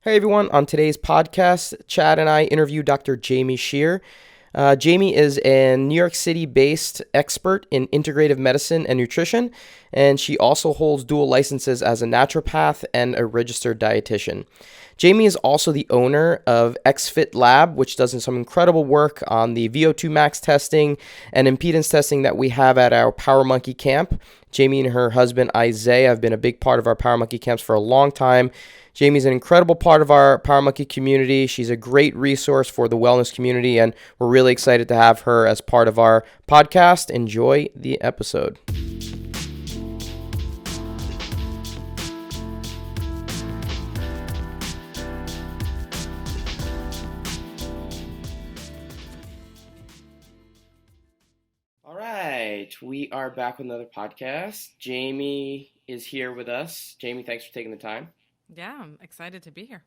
Hey everyone, on today's podcast, Chad and I interview Dr. Jaime Schehr. Jaime is a New York City-based expert in integrative medicine and nutrition, and she also holds dual licenses as a naturopath and a registered dietitian. Jaime is also the owner of XFit Lab, which does some incredible work on the VO2 max testing and impedance testing that we have at our Power Monkey camp. Jaime and her husband Isaiah have been a big part of our Power Monkey camps for a long time. Jaime's an incredible part of our Power Monkey community. She's a great resource for the wellness community, and we're really excited to have her as part of our podcast. Enjoy the episode. All right, we are back with another podcast. Jaime is here with us. Jaime, thanks for taking the time. Yeah, I'm excited to be here.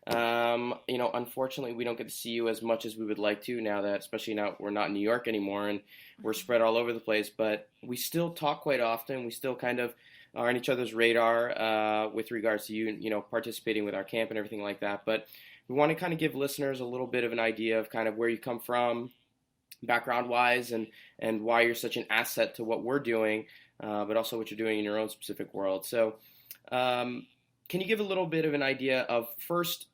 Unfortunately, we don't get to see you as much as we would like to now that, especially now we're not in New York anymore and we're spread all over the place, but we still talk quite often. We still kind of are on each other's radar with regards to you participating with our camp and everything like that. But we want to kind of give listeners a little bit of an idea of kind of where you come from, background-wise, and why you're such an asset to what we're doing, but also what you're doing in your own specific world. So, can you give a little bit of an idea of, first,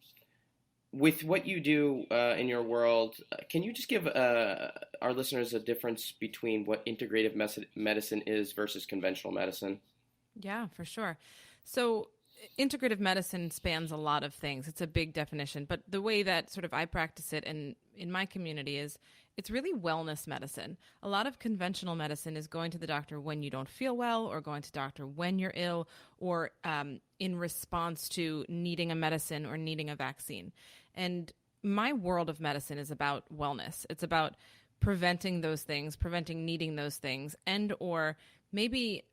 with what you do in your world, can you just give our listeners a difference between what integrative medicine is versus conventional medicine? Yeah, for sure. So integrative medicine spans a lot of things. It's a big definition, but the way that sort of I practice it and in my community is it's really wellness medicine. A lot of conventional medicine is going to the doctor when you don't feel well, or going to doctor when you're ill, or in response to needing a medicine or needing a vaccine. And my world of medicine is about wellness. It's about preventing those things, preventing needing those things, and or maybe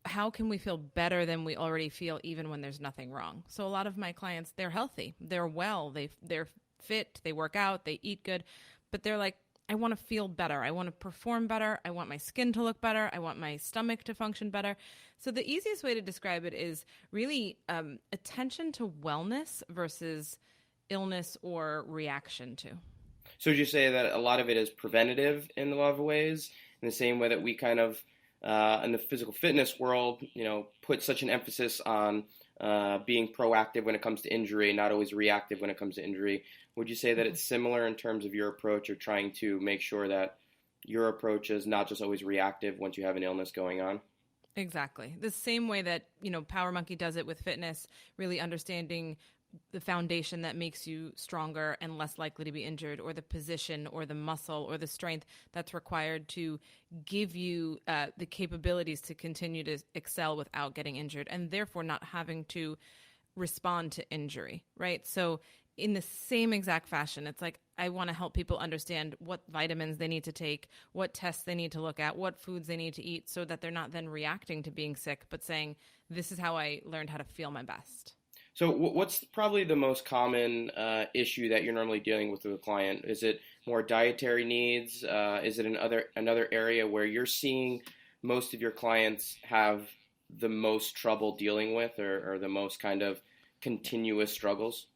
how can we feel better than we already feel even when there's nothing wrong. So a lot of my clients, they're healthy, they're well, they're fit, they work out, they eat good, but they're like, I want to feel better. I want to perform better. I want my skin to look better. I want my stomach to function better. So the easiest way to describe it is really attention to wellness versus illness or reaction to. So would you say that a lot of it is preventative in a lot of ways, in the same way that we kind of, in the physical fitness world, put such an emphasis on being proactive when it comes to injury, not always reactive when it comes to injury? Would you say that it's similar in terms of your approach of trying to make sure that your approach is not just always reactive once you have an illness going on? Exactly. The same way that, Power Monkey does it with fitness, really understanding the foundation that makes you stronger and less likely to be injured, or the position or the muscle or the strength that's required to give you the capabilities to continue to excel without getting injured, and therefore not having to respond to injury, right? So in the same exact fashion, it's like I want to help people understand what vitamins they need to take, what tests they need to look at, what foods they need to eat, so that they're not then reacting to being sick, but saying, this is how I learned how to feel my best. So what's probably the most common issue that you're normally dealing with a client? Is it more dietary needs? Is it another area where you're seeing most of your clients have the most trouble dealing with, or the most kind of continuous struggles?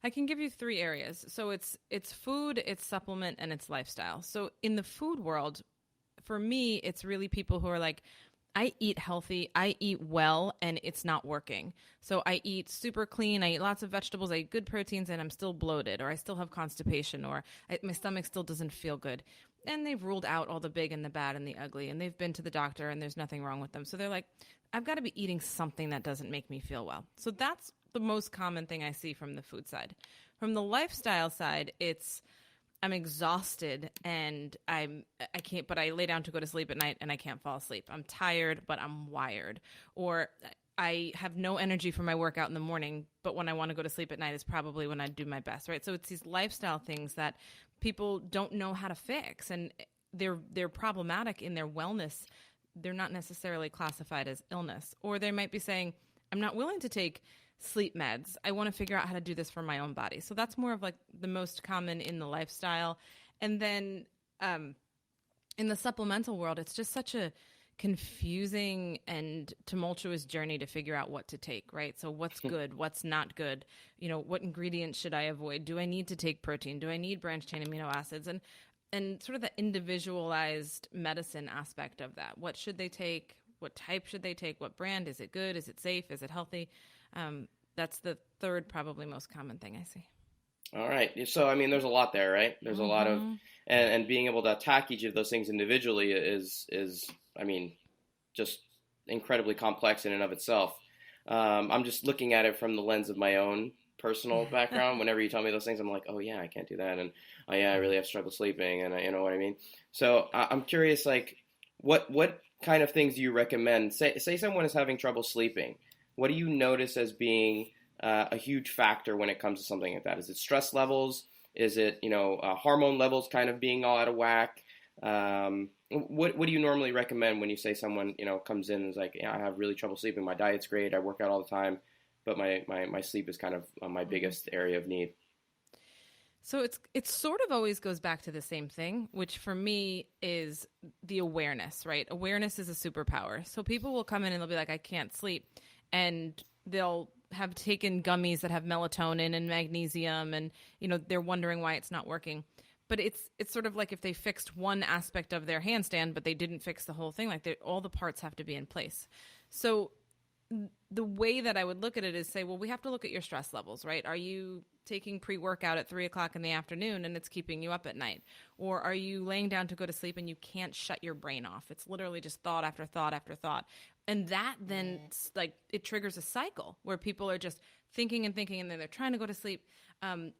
I can give you 3 areas. So it's food, it's supplement, and it's lifestyle. So in the food world, for me, it's really people who are like, I eat healthy, I eat well, and it's not working. So I eat super clean, I eat lots of vegetables, I eat good proteins, and I'm still bloated, or I still have constipation, or my stomach still doesn't feel good. And they've ruled out all the big and the bad and the ugly, and they've been to the doctor, and there's nothing wrong with them. So they're like, I've got to be eating something that doesn't make me feel well. So that's the most common thing I see from the food side. From the lifestyle side, it's I'm exhausted and I can't, but I lay down to go to sleep at night and I can't fall asleep. I'm tired, but I'm wired. Or I have no energy for my workout in the morning, but when I want to go to sleep at night is probably when I do my best, right? So it's these lifestyle things that people don't know how to fix, and they're problematic in their wellness. They're not necessarily classified as illness. Or they might be saying, I'm not willing to take sleep meds. I want to figure out how to do this for my own body. So that's more of like the most common in the lifestyle. And then in the supplemental world, it's just such a confusing and tumultuous journey to figure out what to take, right? So what's good, what's not good, what ingredients should I avoid? Do I need to take protein? Do I need branched chain amino acids? And sort of the individualized medicine aspect of that. What should they take? What type should they take? What brand? Is it good? Is it safe? Is it healthy? That's the third probably most common thing I see. All right. So, I mean, there's a lot there, right? There's a lot of, and being able to attack each of those things individually is, I mean, just incredibly complex in and of itself. I'm just looking at it from the lens of my own personal background. Whenever you tell me those things, I'm like, oh yeah, I can't do that. And oh yeah, I really have struggled sleeping. And you know what I mean? So I'm curious, like, what kind of things do you recommend? Say someone is having trouble sleeping. What do you notice as being a huge factor when it comes to something like that? Is it stress levels? Is it, hormone levels kind of being all out of whack? What do you normally recommend when you say someone, comes in and is like, yeah, I have really trouble sleeping. My diet's great. I work out all the time, but my sleep is kind of my biggest area of need. So it sort of always goes back to the same thing, which for me is the awareness, right? Awareness is a superpower. So people will come in and they'll be like, I can't sleep. And they'll have taken gummies that have melatonin and magnesium and, they're wondering why it's not working. But it's sort of like if they fixed one aspect of their handstand, but they didn't fix the whole thing, like all the parts have to be in place. So the way that I would look at it is say, well, we have to look at your stress levels, right? Are you taking pre-workout at 3:00 in the afternoon and it's keeping you up at night? Or are you laying down to go to sleep and you can't shut your brain off? It's literally just thought after thought after thought. And that then it triggers a cycle where people are just thinking and thinking and then they're trying to go to sleep.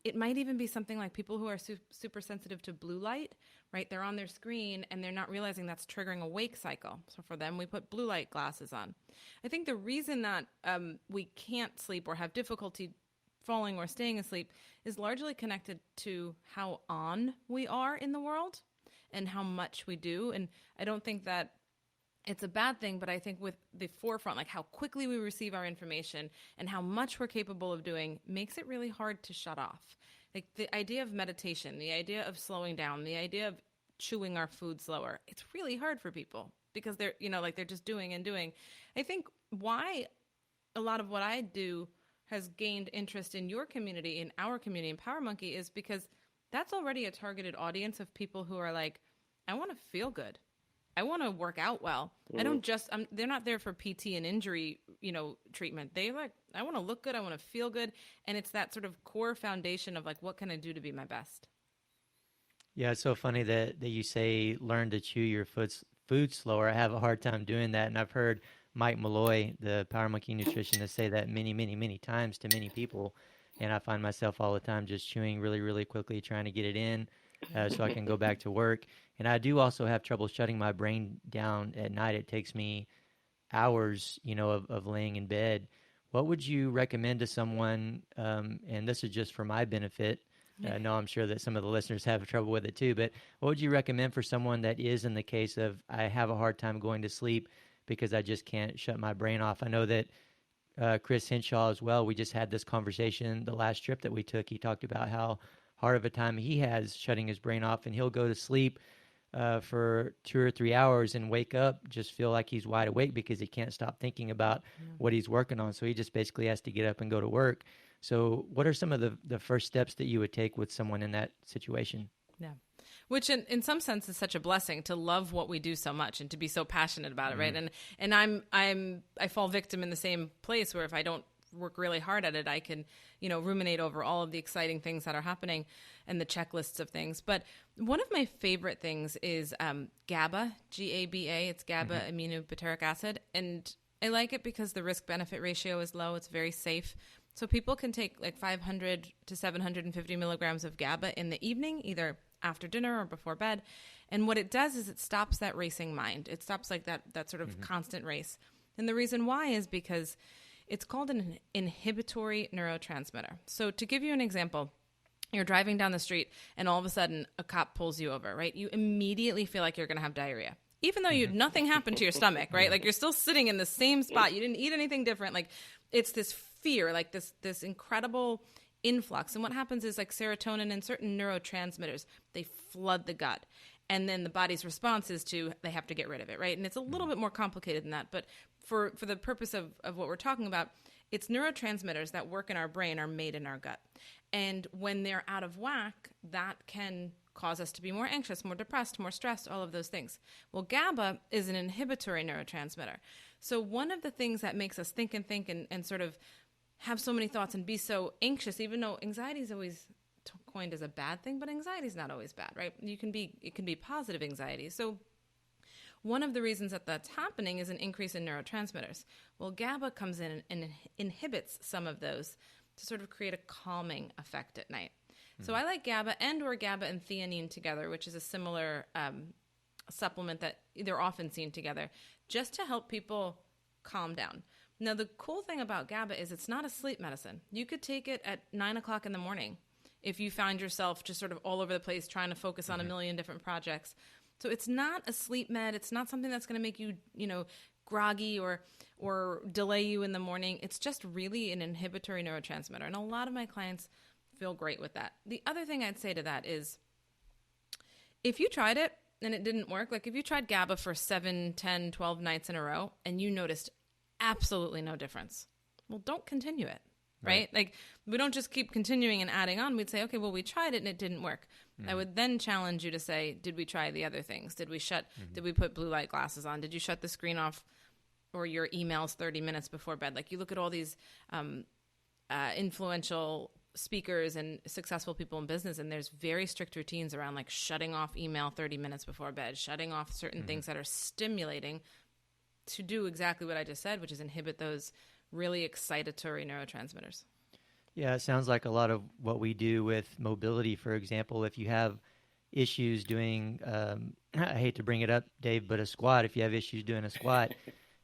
It might even be something like people who are super sensitive to blue light, right? They're on their screen and they're not realizing that's triggering a wake cycle. So for them, we put blue light glasses on. I think the reason that we can't sleep or have difficulty falling or staying asleep is largely connected to how on we are in the world and how much we do. And I don't think that it's a bad thing, but I think with the forefront, like how quickly we receive our information and how much we're capable of doing makes it really hard to shut off. Like the idea of meditation, the idea of slowing down, the idea of chewing our food slower, it's really hard for people because they're, they're just doing and doing. I think why a lot of what I do has gained interest in your community, in our community, in Power Monkey, is because that's already a targeted audience of people who are like, I want to feel good. I want to work out well. I don't just, they're not there for PT and injury, treatment. They like, I want to look good. I want to feel good. And it's that sort of core foundation of like, what can I do to be my best? Yeah, it's so funny that you say learn to chew your food slower. I have a hard time doing that. And I've heard Mike Malloy, the Power Monkey nutritionist, say that many, many, many times to many people. And I find myself all the time just chewing really, really quickly, trying to get it in so I can go back to work. And I do also have trouble shutting my brain down at night. It takes me hours, of laying in bed. What would you recommend to someone, and this is just for my benefit, I know I'm sure that some of the listeners have trouble with it too, but what would you recommend for someone that is in the case of I have a hard time going to sleep because I just can't shut my brain off? I know that Chris Henshaw as well, we just had this conversation the last trip that we took. He talked about how hard of a time he has shutting his brain off, and he'll go to sleep for 2 or 3 hours and wake up, just feel like he's wide awake because he can't stop thinking about what he's working on. So he just basically has to get up and go to work. So what are some of the first steps that you would take with someone in that situation? Yeah. Which in some sense is such a blessing to love what we do so much and to be so passionate about it. Right. And I fall victim in the same place where if I don't work really hard at it, I can, ruminate over all of the exciting things that are happening and the checklists of things. But one of my favorite things is GABA, G-A-B-A. It's GABA aminobutyric acid. And I like it because the risk-benefit ratio is low. It's very safe. So people can take like 500 to 750 milligrams of GABA in the evening, either after dinner or before bed. And what it does is it stops that racing mind. It stops like that sort of constant race. And the reason why is because it's called an inhibitory neurotransmitter. So to give you an example, you're driving down the street and all of a sudden a cop pulls you over, right? You immediately feel like you're going to have diarrhea, even though nothing happened to your stomach, right? Like you're still sitting in the same spot. You didn't eat anything different. Like it's this fear, like this incredible influx. And what happens is like serotonin and certain neurotransmitters, they flood the gut. and then the body's response is they have to get rid of it, right? And it's a little bit more complicated than that, but for the purpose of what we're talking about, it's neurotransmitters that work in our brain are made in our gut. And when they're out of whack, that can cause us to be more anxious, more depressed, more stressed, all of those things. Well, GABA is an inhibitory neurotransmitter. So one of the things that makes us think and sort of have so many thoughts and be so anxious, even though anxiety is always coined as a bad thing, but anxiety is not always bad, right? It can be positive anxiety. So one of the reasons that that's happening is an increase in neurotransmitters. Well, GABA comes in and inhibits some of those to sort of create a calming effect at night. So I like GABA or GABA and theanine together, which is a similar supplement that they're often seen together, just to help people calm down. Now, the cool thing about GABA is it's not a sleep medicine. You could take it at 9 o'clock in the morning if you found yourself just sort of all over the place trying to focus on a million different projects. So it's not a sleep med. It's not something that's going to make you, groggy or delay you in the morning. It's just really an inhibitory neurotransmitter. And a lot of my clients feel great with that. The other thing I'd say to that is if you tried it and it didn't work, like if you tried GABA for 7, 10, 12 nights in a row and you noticed absolutely no difference, well, don't continue it, right? Like we don't just keep continuing and adding on. We'd say, okay, well, we tried it and it didn't work. I would then challenge you to say, did we try the other things? Did we put blue light glasses on? Did you shut the screen off or your emails 30 minutes before bed? Like you look at all these influential speakers and successful people in business, and there's very strict routines around like shutting off email 30 minutes before bed, shutting off certain things that are stimulating to do exactly what I just said, which is inhibit those really excitatory neurotransmitters. Yeah, it sounds like a lot of what we do with mobility, for example. If you have issues doing, I hate to bring it up, Dave, but a squat, if you have issues doing a squat,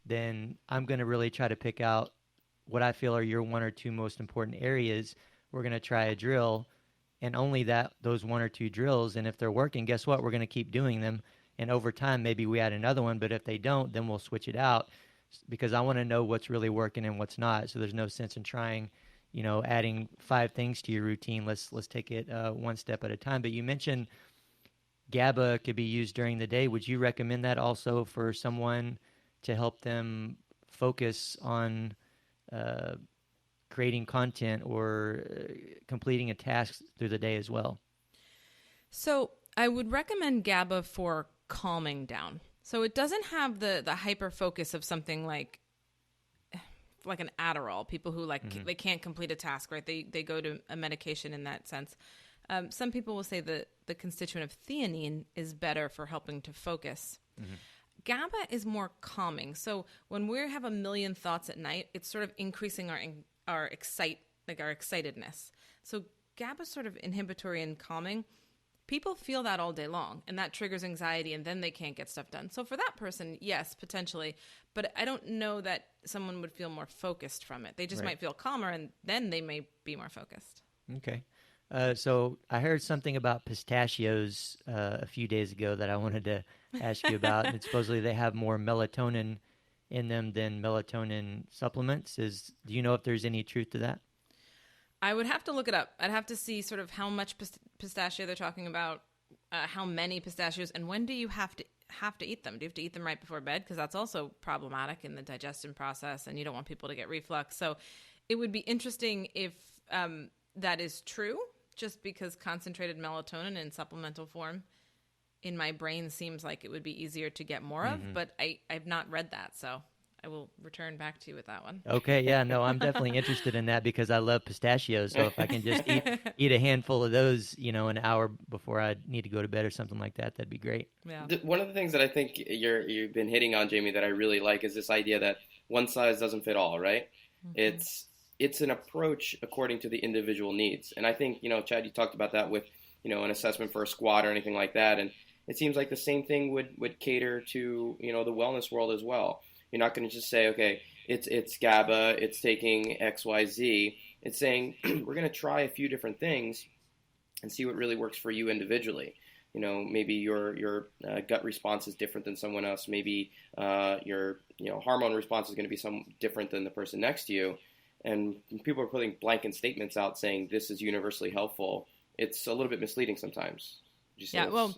then I'm going to really try to pick out what I feel are your 1 or 2 most important areas. We're going to try a drill, and only those 1 or 2 drills. And if they're working, guess what? We're going to keep doing them. And over time, maybe we add another one. But if they don't, then we'll switch it out because I want to know what's really working and what's not. So there's no sense in trying, adding 5 things to your routine. Let's take it one step at a time. But you mentioned GABA could be used during the day. Would you recommend that also for someone to help them focus on creating content or completing a task through the day as well? So I would recommend GABA for calming down. So it doesn't have the hyper focus of something like an Adderall. People who they can't complete a task, right? They go to a medication in that sense. Some people will say that the constituent of theanine is better for helping to focus. GABA is more calming. So when we have a million thoughts at night, it's sort of increasing our excitedness. So GABA is sort of inhibitory and calming. People feel that all day long, and that triggers anxiety, and then they can't get stuff done. So for that person, yes, potentially, but I don't know that someone would feel more focused from it. They just might feel calmer, and then they may be more focused. Okay. So I heard something about pistachios a few days ago that I wanted to ask you about. And supposedly they have more melatonin in them than melatonin supplements. Do you know if there's any truth to that? I would have to look it up. I'd have to see sort of how much pistachio they're talking about, how many pistachios, and when do you have to eat them? Do you have to eat them right before bed? Because that's also problematic in the digestion process, and you don't want people to get reflux. So it would be interesting if that is true, just because concentrated melatonin in supplemental form in my brain seems like it would be easier to get more of, but I've not read that, so I will return back to you with that one. Okay, yeah, no, I'm definitely interested in that because I love pistachios. So if I can just eat a handful of those, an hour before I need to go to bed or something like that, that'd be great. Yeah. One of the things that I think you've been hitting on, Jamie, that I really like is this idea that one size doesn't fit all, right? It's an approach according to the individual needs. And I think, Chad, you talked about that with, an assessment for a squat or anything like that. And it seems like the same thing would cater to, the wellness world as well. You're not going to just say, okay, it's GABA, it's taking X, Y, Z. It's saying we're going to try a few different things and see what really works for you individually. Maybe your gut response is different than someone else. Maybe your hormone response is going to be some different than the person next to you. And people are putting blanket statements out saying this is universally helpful. It's a little bit misleading sometimes. Yeah, well,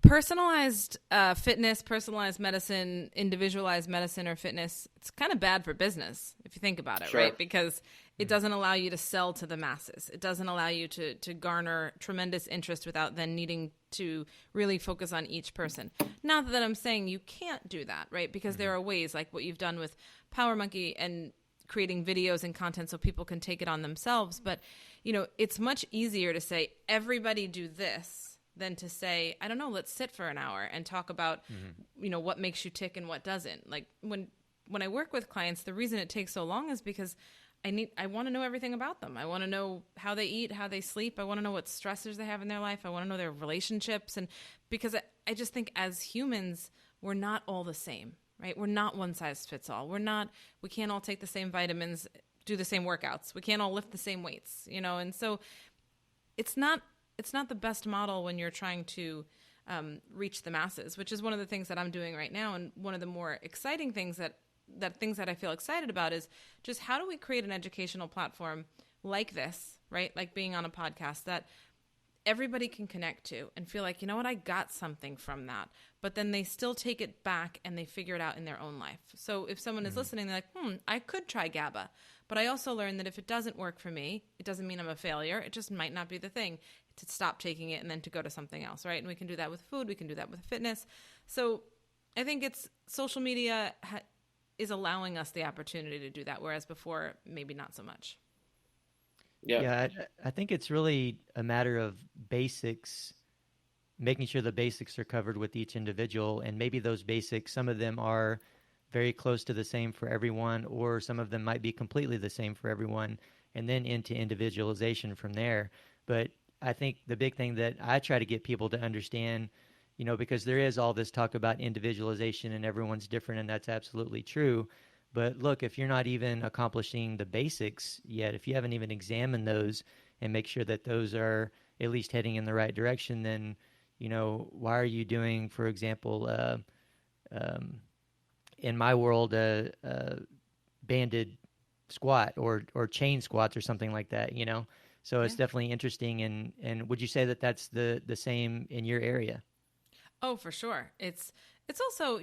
Personalized fitness, personalized medicine, individualized medicine or fitness, it's kind of bad for business if you think about it, Sure. right? Because it doesn't allow you to sell to the masses. It doesn't allow you to garner tremendous interest without then needing to really focus on each person. Not that I'm saying you can't do that, right? Because there are ways like what you've done with Power Monkey and creating videos and content so people can take it on themselves. But, it's much easier to say, everybody do this than to say, I don't know, let's sit for an hour and talk about, what makes you tick and what doesn't. Like when I work with clients, the reason it takes so long is because I want to know everything about them. I want to know how they eat, how they sleep. I want to know what stressors they have in their life. I want to know their relationships. And because I just think as humans, we're not all the same, right? We're not one size fits all. We can't all take the same vitamins, do the same workouts. We can't all lift the same weights, and so it's not the best model when you're trying to reach the masses, which is one of the things that I'm doing right now. And one of the more exciting things that I feel excited about is just how do we create an educational platform like this, right? Like being on a podcast that everybody can connect to and feel like, I got something from that. But then they still take it back and they figure it out in their own life. So if someone is listening, they're like, I could try GABA. But I also learned that if it doesn't work for me, it doesn't mean I'm a failure. It just might not be the thing, to stop taking it and then to go to something else, right? And we can do that with food. We can do that with fitness. So I think it's social media is allowing us the opportunity to do that, whereas before, maybe not so much. Yeah, I think it's really a matter of basics, making sure the basics are covered with each individual. And maybe those basics, some of them are very close to the same for everyone, or some of them might be completely the same for everyone, and then into individualization from there. But I think the big thing that I try to get people to understand, because there is all this talk about individualization and everyone's different, and that's absolutely true. But look, if you're not even accomplishing the basics yet, if you haven't even examined those and make sure that those are at least heading in the right direction, then, why are you doing, for example, in my world, banded squat or chain squats or something like that, So it's definitely interesting. And would you say that that's the same in your area? Oh, for sure. It's also,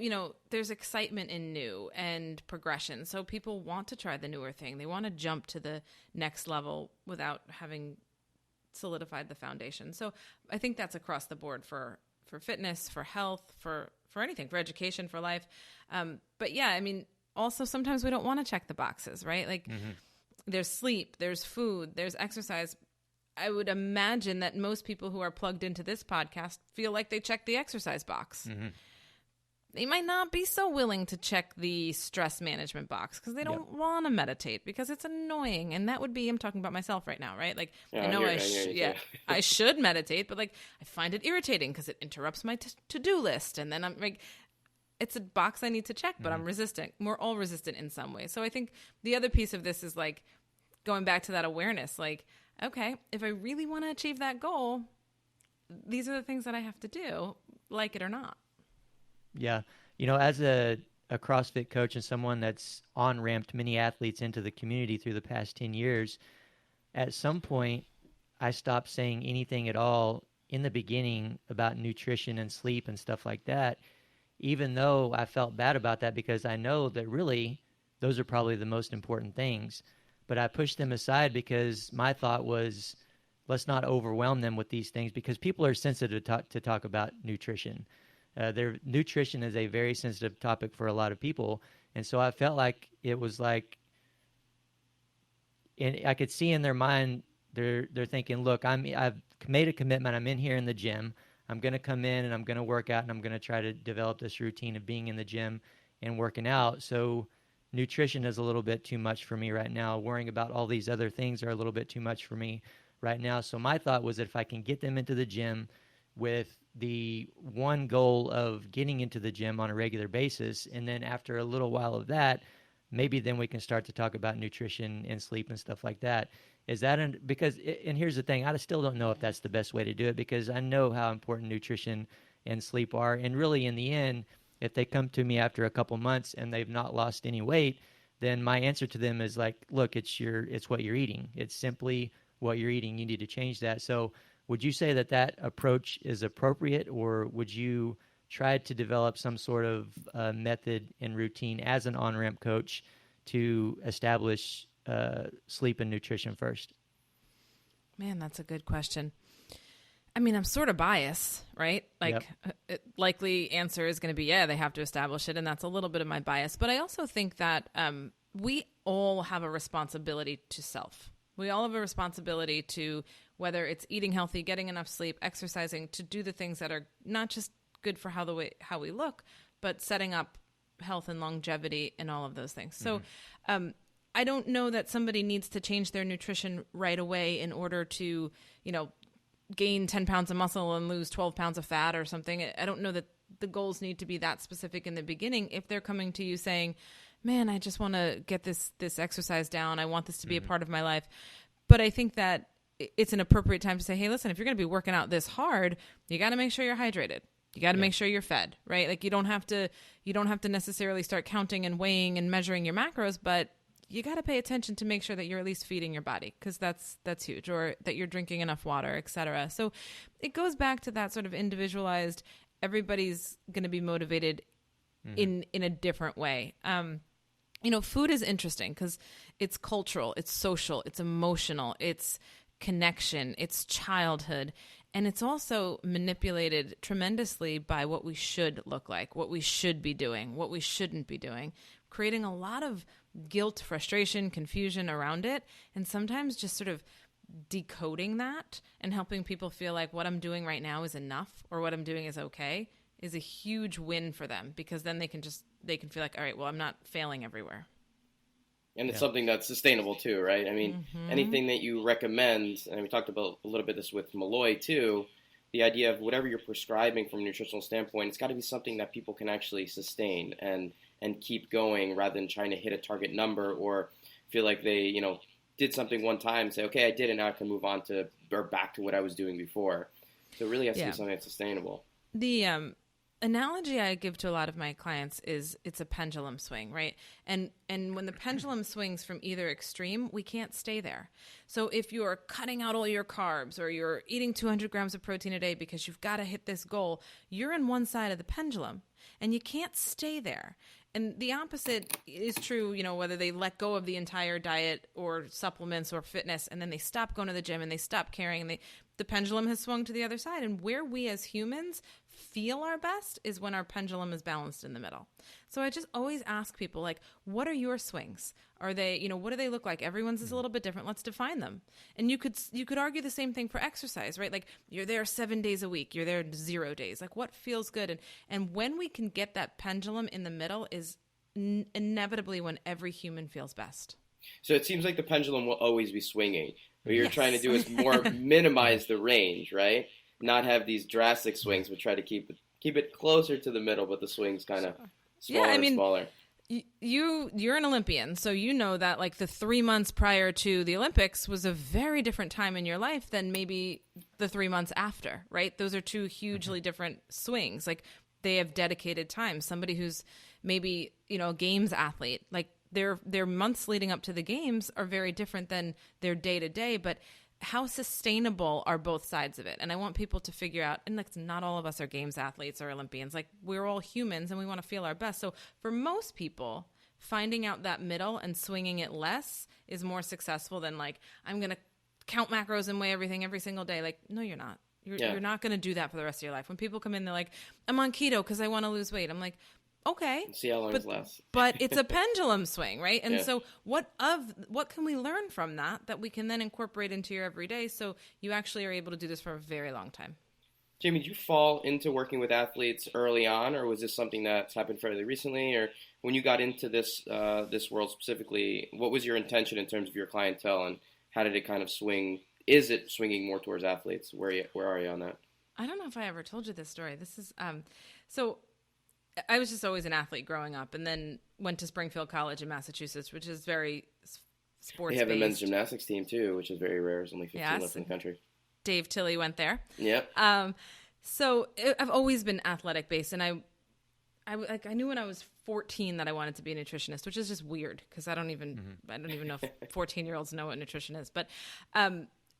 there's excitement in new and progression. So people want to try the newer thing. They want to jump to the next level without having solidified the foundation. So I think that's across the board for fitness, for health, for anything, for education, for life. But yeah, I mean, also sometimes we don't want to check the boxes, right? Like there's sleep, there's food, there's exercise. I would imagine that most people who are plugged into this podcast feel like they check the exercise box. They might not be so willing to check the stress management box because they don't want to meditate because it's annoying. And that would be, I'm talking about myself right now, right? Like I know I should meditate, but like I find it irritating because it interrupts my to-do list. And then I'm like, it's a box I need to check, but I'm resistant. We're all resistant in some way. So I think the other piece of this is like going back to that awareness, like, okay, if I really want to achieve that goal, these are the things that I have to do, like it or not. Yeah. As a CrossFit coach and someone that's on-ramped many athletes into the community through the past 10 years, at some point, I stopped saying anything at all in the beginning about nutrition and sleep and stuff like that, even though I felt bad about that because I know that really those are probably the most important things. But I pushed them aside because my thought was, let's not overwhelm them with these things because people are sensitive to talk about nutrition. Their nutrition is a very sensitive topic for a lot of people. And so I felt like it was like, and I could see in their mind, they're thinking, look, I've made a commitment. I'm in here in the gym. I'm going to come in and I'm going to work out and I'm going to try to develop this routine of being in the gym and working out. So nutrition is a little bit too much for me right now. Worrying about all these other things are a little bit too much for me right now. So my thought was that if I can get them into the gym with the one goal of getting into the gym on a regular basis, and then after a little while of that, maybe then we can start to talk about nutrition and sleep and stuff like that. Is that and here's the thing, I still don't know if that's the best way to do it because I know how important nutrition and sleep are. And really in the end, if they come to me after a couple months and they've not lost any weight, then my answer to them is like, look, it's what you're eating. It's simply what you're eating. You need to change that. So Would you say that that approach is appropriate, or would you try to develop some sort of method and routine as an on-ramp coach to establish sleep and nutrition first? Man, that's a good question. I mean, I'm sort of biased, right? Like, likely answer is going to be, yeah, they have to establish it. And that's a little bit of my bias. But I also think that we all have a responsibility to self. We all have a responsibility to, whether it's eating healthy, getting enough sleep, exercising, to do the things that are not just good for how we look, but setting up health and longevity and all of those things. So I don't know that somebody needs to change their nutrition right away in order to, gain 10 pounds of muscle and lose 12 pounds of fat or something. I don't know that the goals need to be that specific in the beginning. If they're coming to you saying, man, I just want to get this exercise down. I want this to be a part of my life. But I think that it's an appropriate time to say, hey, listen, if you're going to be working out this hard, you got to make sure you're hydrated. You got to make sure you're fed, right? Like you don't have to necessarily start counting and weighing and measuring your macros, but you got to pay attention to make sure that you're at least feeding your body, because that's huge, or that you're drinking enough water, et cetera. So it goes back to that sort of individualized, everybody's going to be motivated in a different way. Food is interesting because it's cultural, it's social, it's emotional, it's connection, it's childhood. And it's also manipulated tremendously by what we should look like, what we should be doing, what we shouldn't be doing, creating a lot of guilt, frustration, confusion around it. And sometimes just sort of decoding that and helping people feel like what I'm doing right now is enough, or what I'm doing is okay, is a huge win for them, because then they can feel like, all right, well, I'm not failing everywhere. And it's something that's sustainable too, right? I mean, anything that you recommend, and we talked about a little bit this with Malloy too, the idea of whatever you're prescribing from a nutritional standpoint, it's got to be something that people can actually sustain and keep going, rather than trying to hit a target number or feel like they, did something one time and say, okay, I did it, now I can move on to or back to what I was doing before. So it really has to be something that's sustainable. The analogy I give to a lot of my clients is it's a pendulum swing, right? And when the pendulum swings from either extreme, we can't stay there. So if you're cutting out all your carbs, or you're eating 200 grams of protein a day because you've got to hit this goal, you're in one side of the pendulum and you can't stay there. And the opposite is true, whether they let go of the entire diet or supplements or fitness, and then they stop going to the gym and they stop caring, and the pendulum has swung to the other side. And where we as humans feel our best is when our pendulum is balanced in the middle. So I just always ask people, like, what are your swings? Are they, what do they look like? Everyone's is a little bit different. Let's define them. And you could argue the same thing for exercise, right? Like, you're there 7 days a week, you're there 0 days. Like, what feels good? And when we can get that pendulum in the middle is inevitably when every human feels best. So it seems like the pendulum will always be swinging. What you're trying to do is more minimize the range, right? Not have these drastic swings, but try to keep it closer to the middle, but the swings kind of smaller and smaller. You're an Olympian, so you know that like the 3 months prior to the Olympics was a very different time in your life than maybe the 3 months after, right? Those are two hugely different swings. Like, they have dedicated time. Somebody who's maybe, a games athlete, like their months leading up to the games are very different than their day to day, but how sustainable are both sides of it? And I want people to figure out, and like, not all of us are games athletes or Olympians. Like, we're all humans and we want to feel our best. So for most people, finding out that middle and swinging it less is more successful than like, I'm going to count macros and weigh everything every single day. Like, no, you're not. You're not going to do that for the rest of your life. When people come in, they're like, I'm on keto because I want to lose weight. I'm like, okay, see how long it lasts. But it's a pendulum swing, right? And so what can we learn from that we can then incorporate into your everyday, so you actually are able to do this for a very long time? Jamie, did you fall into working with athletes early on, or was this something that's happened fairly recently? Or when you got into this world specifically, what was your intention in terms of your clientele, and how did it kind of swing? Is it swinging more towards athletes? Where are you on that? I don't know if I ever told you this story. This is so I was just always an athlete growing up, and then went to Springfield College in Massachusetts, which is very sports-based. They have a men's gymnastics team too, which is very rare. There's only 15 left in the country. Dave Tilley went there. Yep. So I've always been athletic based, and I knew when I was 14 that I wanted to be a nutritionist, which is just weird because I don't even know if 14-year-olds know what nutrition is. But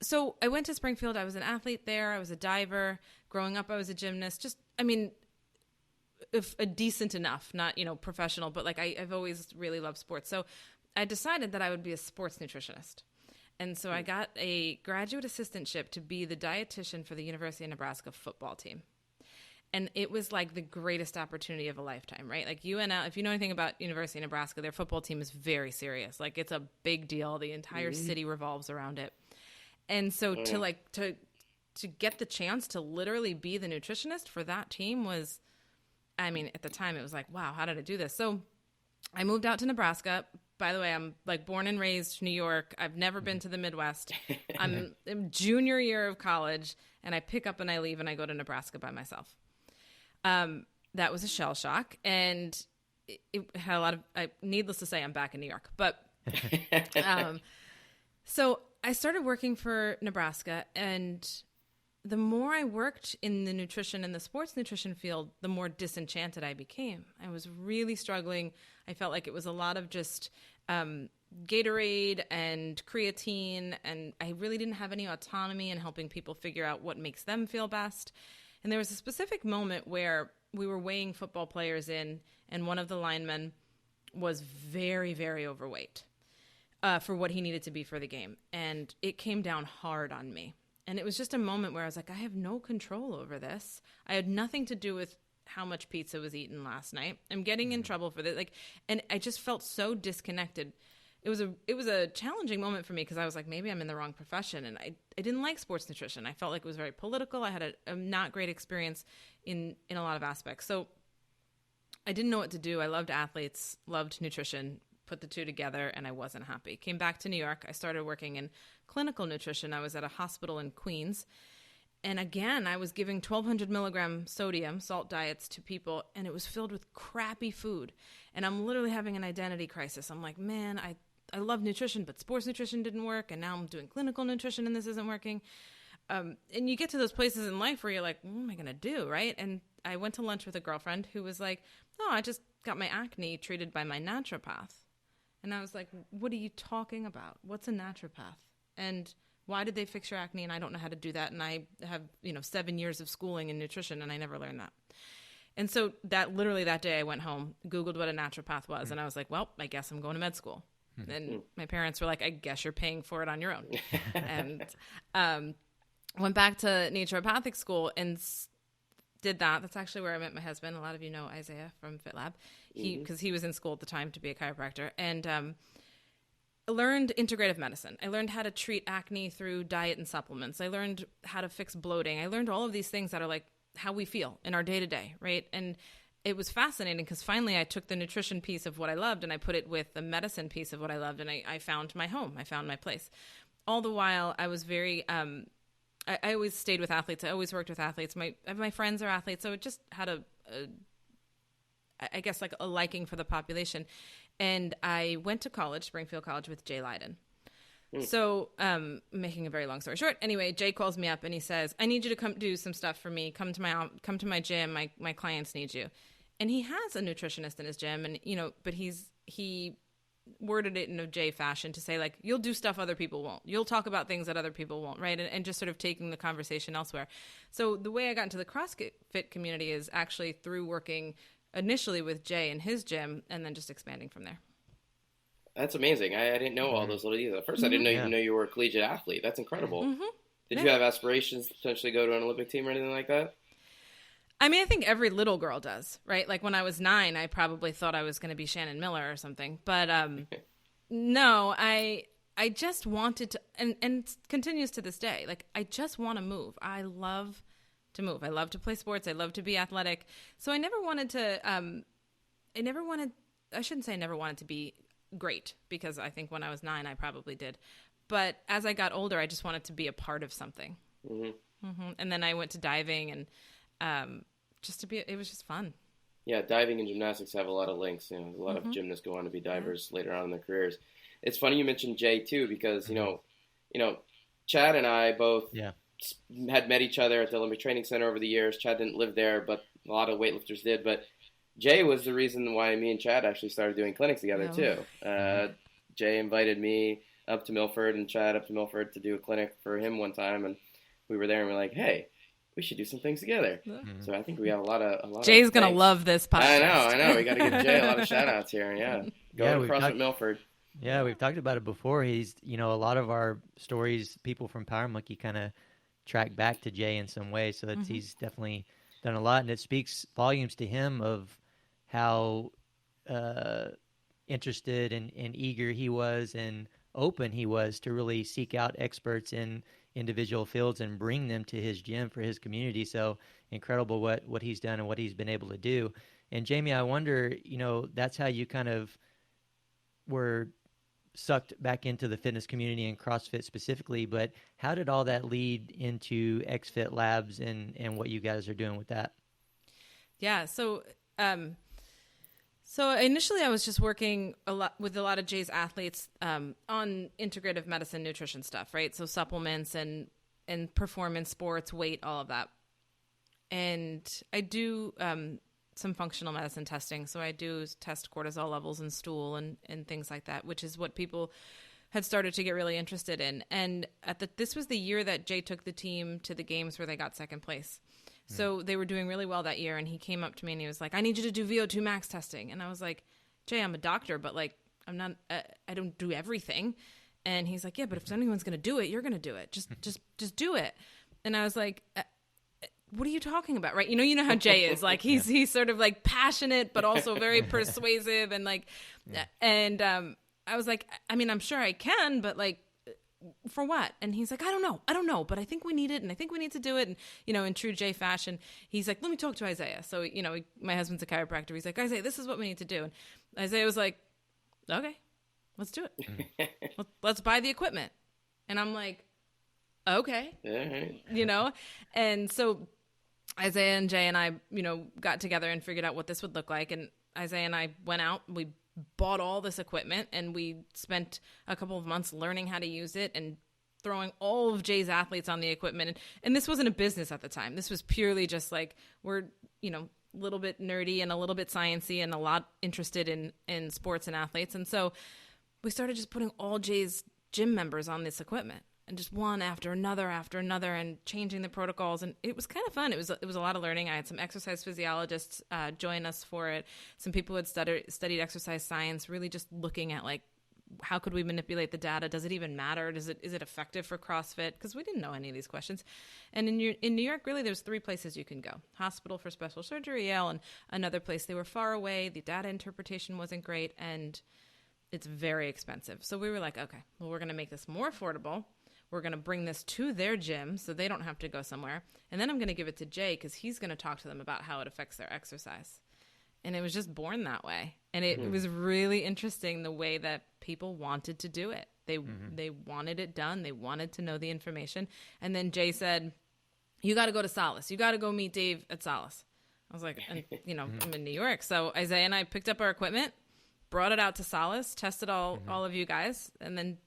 So I went to Springfield. I was an athlete there. I was a diver. Growing up, I was a gymnast. Just, I mean, if a decent enough, not, professional, but like I've always really loved sports. So I decided that I would be a sports nutritionist. And so I got a graduate assistantship to be the dietitian for the University of Nebraska football team. And it was like the greatest opportunity of a lifetime, right? Like UNL, if you know anything about University of Nebraska, their football team is very serious. Like it's a big deal. The entire city revolves around it. And so to get the chance to literally be the nutritionist for that team was, I mean, at the time it was like, wow, how did I do this? So I moved out to Nebraska. By the way, I'm like born and raised New York. I've never been to the Midwest. I'm junior year of college, and I pick up and I leave and I go to Nebraska by myself. That was a shell shock, and it had a lot of, needless to say, I'm back in New York. But so I started working for Nebraska, and the more I worked in the nutrition and the sports nutrition field, the more disenchanted I became. I was really struggling. I felt like it was a lot of just Gatorade and creatine, and I really didn't have any autonomy in helping people figure out what makes them feel best. And there was a specific moment where we were weighing football players in, and one of the linemen was very, very overweight for what he needed to be for the game. And it came down hard on me. And it was just a moment where I was like, I have no control over this. I had nothing to do with how much pizza was eaten last night. I'm getting in trouble for this. And I just felt so disconnected. It was a challenging moment for me because I was like, maybe I'm in the wrong profession. And I didn't like sports nutrition. I felt like it was very political. I had a not great experience in a lot of aspects. So I didn't know what to do. I loved athletes, loved nutrition, put the two together, and I wasn't happy. Came back to New York. I started working in clinical nutrition. I was at a hospital in Queens. And again, I was giving 1,200 milligram sodium salt diets to people, and it was filled with crappy food. And I'm literally having an identity crisis. I'm like, man, I love nutrition, but sports nutrition didn't work. And now I'm doing clinical nutrition and this isn't working. And you get to those places in life where you're like, what am I going to do? Right. And I went to lunch with a girlfriend who was like, oh, I just got my acne treated by my naturopath. And I was like, what are you talking about? What's a naturopath? And why did they fix your acne? And I don't know how to do that. And I have, 7 years of schooling in nutrition, and I never learned that. And so literally that day I went home, Googled what a naturopath was. And I was like, well, I guess I'm going to med school. And my parents were like, I guess you're paying for it on your own. And went back to naturopathic school and did that. That's actually where I met my husband. A lot of you know Isaiah from Fit Lab. Because he was in school at the time to be a chiropractor. And learned integrative medicine. I learned how to treat acne through diet and supplements. I learned how to fix bloating. I learned all of these things that are like how we feel in our day-to-day, right? And it was fascinating because finally I took the nutrition piece of what I loved and I put it with the medicine piece of what I loved, and I found my home. I found my place. All the while I was very I always stayed with athletes. I always worked with athletes. My friends are athletes, so it just had I guess like a liking for the population. And I went to college, Springfield College, with Jay Leiden. So making a very long story short, anyway, Jay calls me up and he says, I need you to come do some stuff for me. Come to my gym. My clients need you. And he has a nutritionist in his gym, and but he worded it in a Jay fashion to say, like, you'll do stuff other people won't. You'll talk about things that other people won't, right? And just sort of taking the conversation elsewhere. So the way I got into the CrossFit community is actually through working initially with Jay in his gym, and then just expanding from there. That's amazing. I didn't know all those little details. At first, I didn't even know you were a collegiate athlete. That's incredible. Did you have aspirations to potentially go to an Olympic team or anything like that? I mean, I think every little girl does, right? Like when I was 9, I probably thought I was going to be Shannon Miller or something. But no, I just wanted to, and continues to this day. Like, I just want to move. I love to move. I love to play sports. I love to be athletic. So I never wanted to, I shouldn't say I never wanted to be great, because I think when I was 9, I probably did. But as I got older, I just wanted to be a part of something. And then I went to diving, and it was just fun. Yeah, diving and gymnastics have a lot of links. A lot of gymnasts go on to be divers later on in their careers. It's funny you mentioned Jay too, because Chad and I both had met each other at the Olympic Training Center over the years. Chad didn't live there, but a lot of weightlifters did. But Jay was the reason why me and Chad actually started doing clinics together too. Jay invited me up to Milford and Chad up to Milford to do a clinic for him one time, and we were there and we're like, hey, we should do some things together. Mm-hmm. So I think we have a lot of Jay's going to thanks. love this podcast. I know. We got to give Jay a lot of shout outs here. Yeah. Go to CrossFit Milford. Yeah, we've talked about it before. He's, a lot of our stories, people from Power Monkey kind of track back to Jay in some way. So that's, he's definitely done a lot, and it speaks volumes to him of how interested and eager he was and open he was to really seek out experts in individual fields and bring them to his gym for his community. So incredible what he's done and what he's been able to do. And Jaime, I wonder, that's how you kind of were sucked back into the fitness community and CrossFit specifically, but how did all that lead into XFit Labs and what you guys are doing with that? Yeah. So initially I was just working with a lot of Jay's athletes on integrative medicine, nutrition stuff, right? So supplements and performance sports, weight, all of that. And I do some functional medicine testing. So I do test cortisol levels in stool and things like that, which is what people had started to get really interested in. And this was the year that Jay took the team to the games where they got second place. So they were doing really well that year. And he came up to me and he was like, I need you to do VO2 max testing. And I was like, Jay, I'm a doctor, but like, I'm not, I don't do everything. And he's like, yeah, but if anyone's going to do it, you're going to do it. Just do it. And I was like, what are you talking about? Right. You know how Jay is like, he's sort of like passionate, but also very persuasive. And like, and I was like, I mean, I'm sure I can, but like, for what? And he's like, I don't know, but I think we need it. And I think we need to do it. And, in true Jay fashion, he's like, let me talk to Isaiah. So, my husband's a chiropractor. He's like, Isaiah, this is what we need to do. And Isaiah was like, okay, let's do it. Let's buy the equipment. And I'm like, okay, and so Isaiah and Jay and I, got together and figured out what this would look like. And Isaiah and I went out, we bought all this equipment, and we spent a couple of months learning how to use it and throwing all of Jay's athletes on the equipment. And this wasn't a business at the time. This was purely just like, we're, a little bit nerdy and a little bit sciencey and a lot interested in sports and athletes. And so we started just putting all Jay's gym members on this equipment. And just one after another and changing the protocols. And it was kind of fun. It was a lot of learning. I had some exercise physiologists join us for it. Some people who had studied exercise science, really just looking at like, how could we manipulate the data? Does it even matter? Is it effective for CrossFit? Because we didn't know any of these questions. And in New York, really, there's 3 places you can go. Hospital for special surgery, Yale, and another place. They were far away. The data interpretation wasn't great. And it's very expensive. So we were like, okay, well, we're going to make this more affordable. We're going to bring this to their gym so they don't have to go somewhere. And then I'm going to give it to Jay because he's going to talk to them about how it affects their exercise. And it was just born that way. And it was really interesting the way that people wanted to do it. They wanted it done. They wanted to know the information. And then Jay said, you got to go to Solace. You got to go meet Dave at Solace. I was like, and, I'm in New York. So Isaiah and I picked up our equipment, brought it out to Solace, tested all of you guys, and then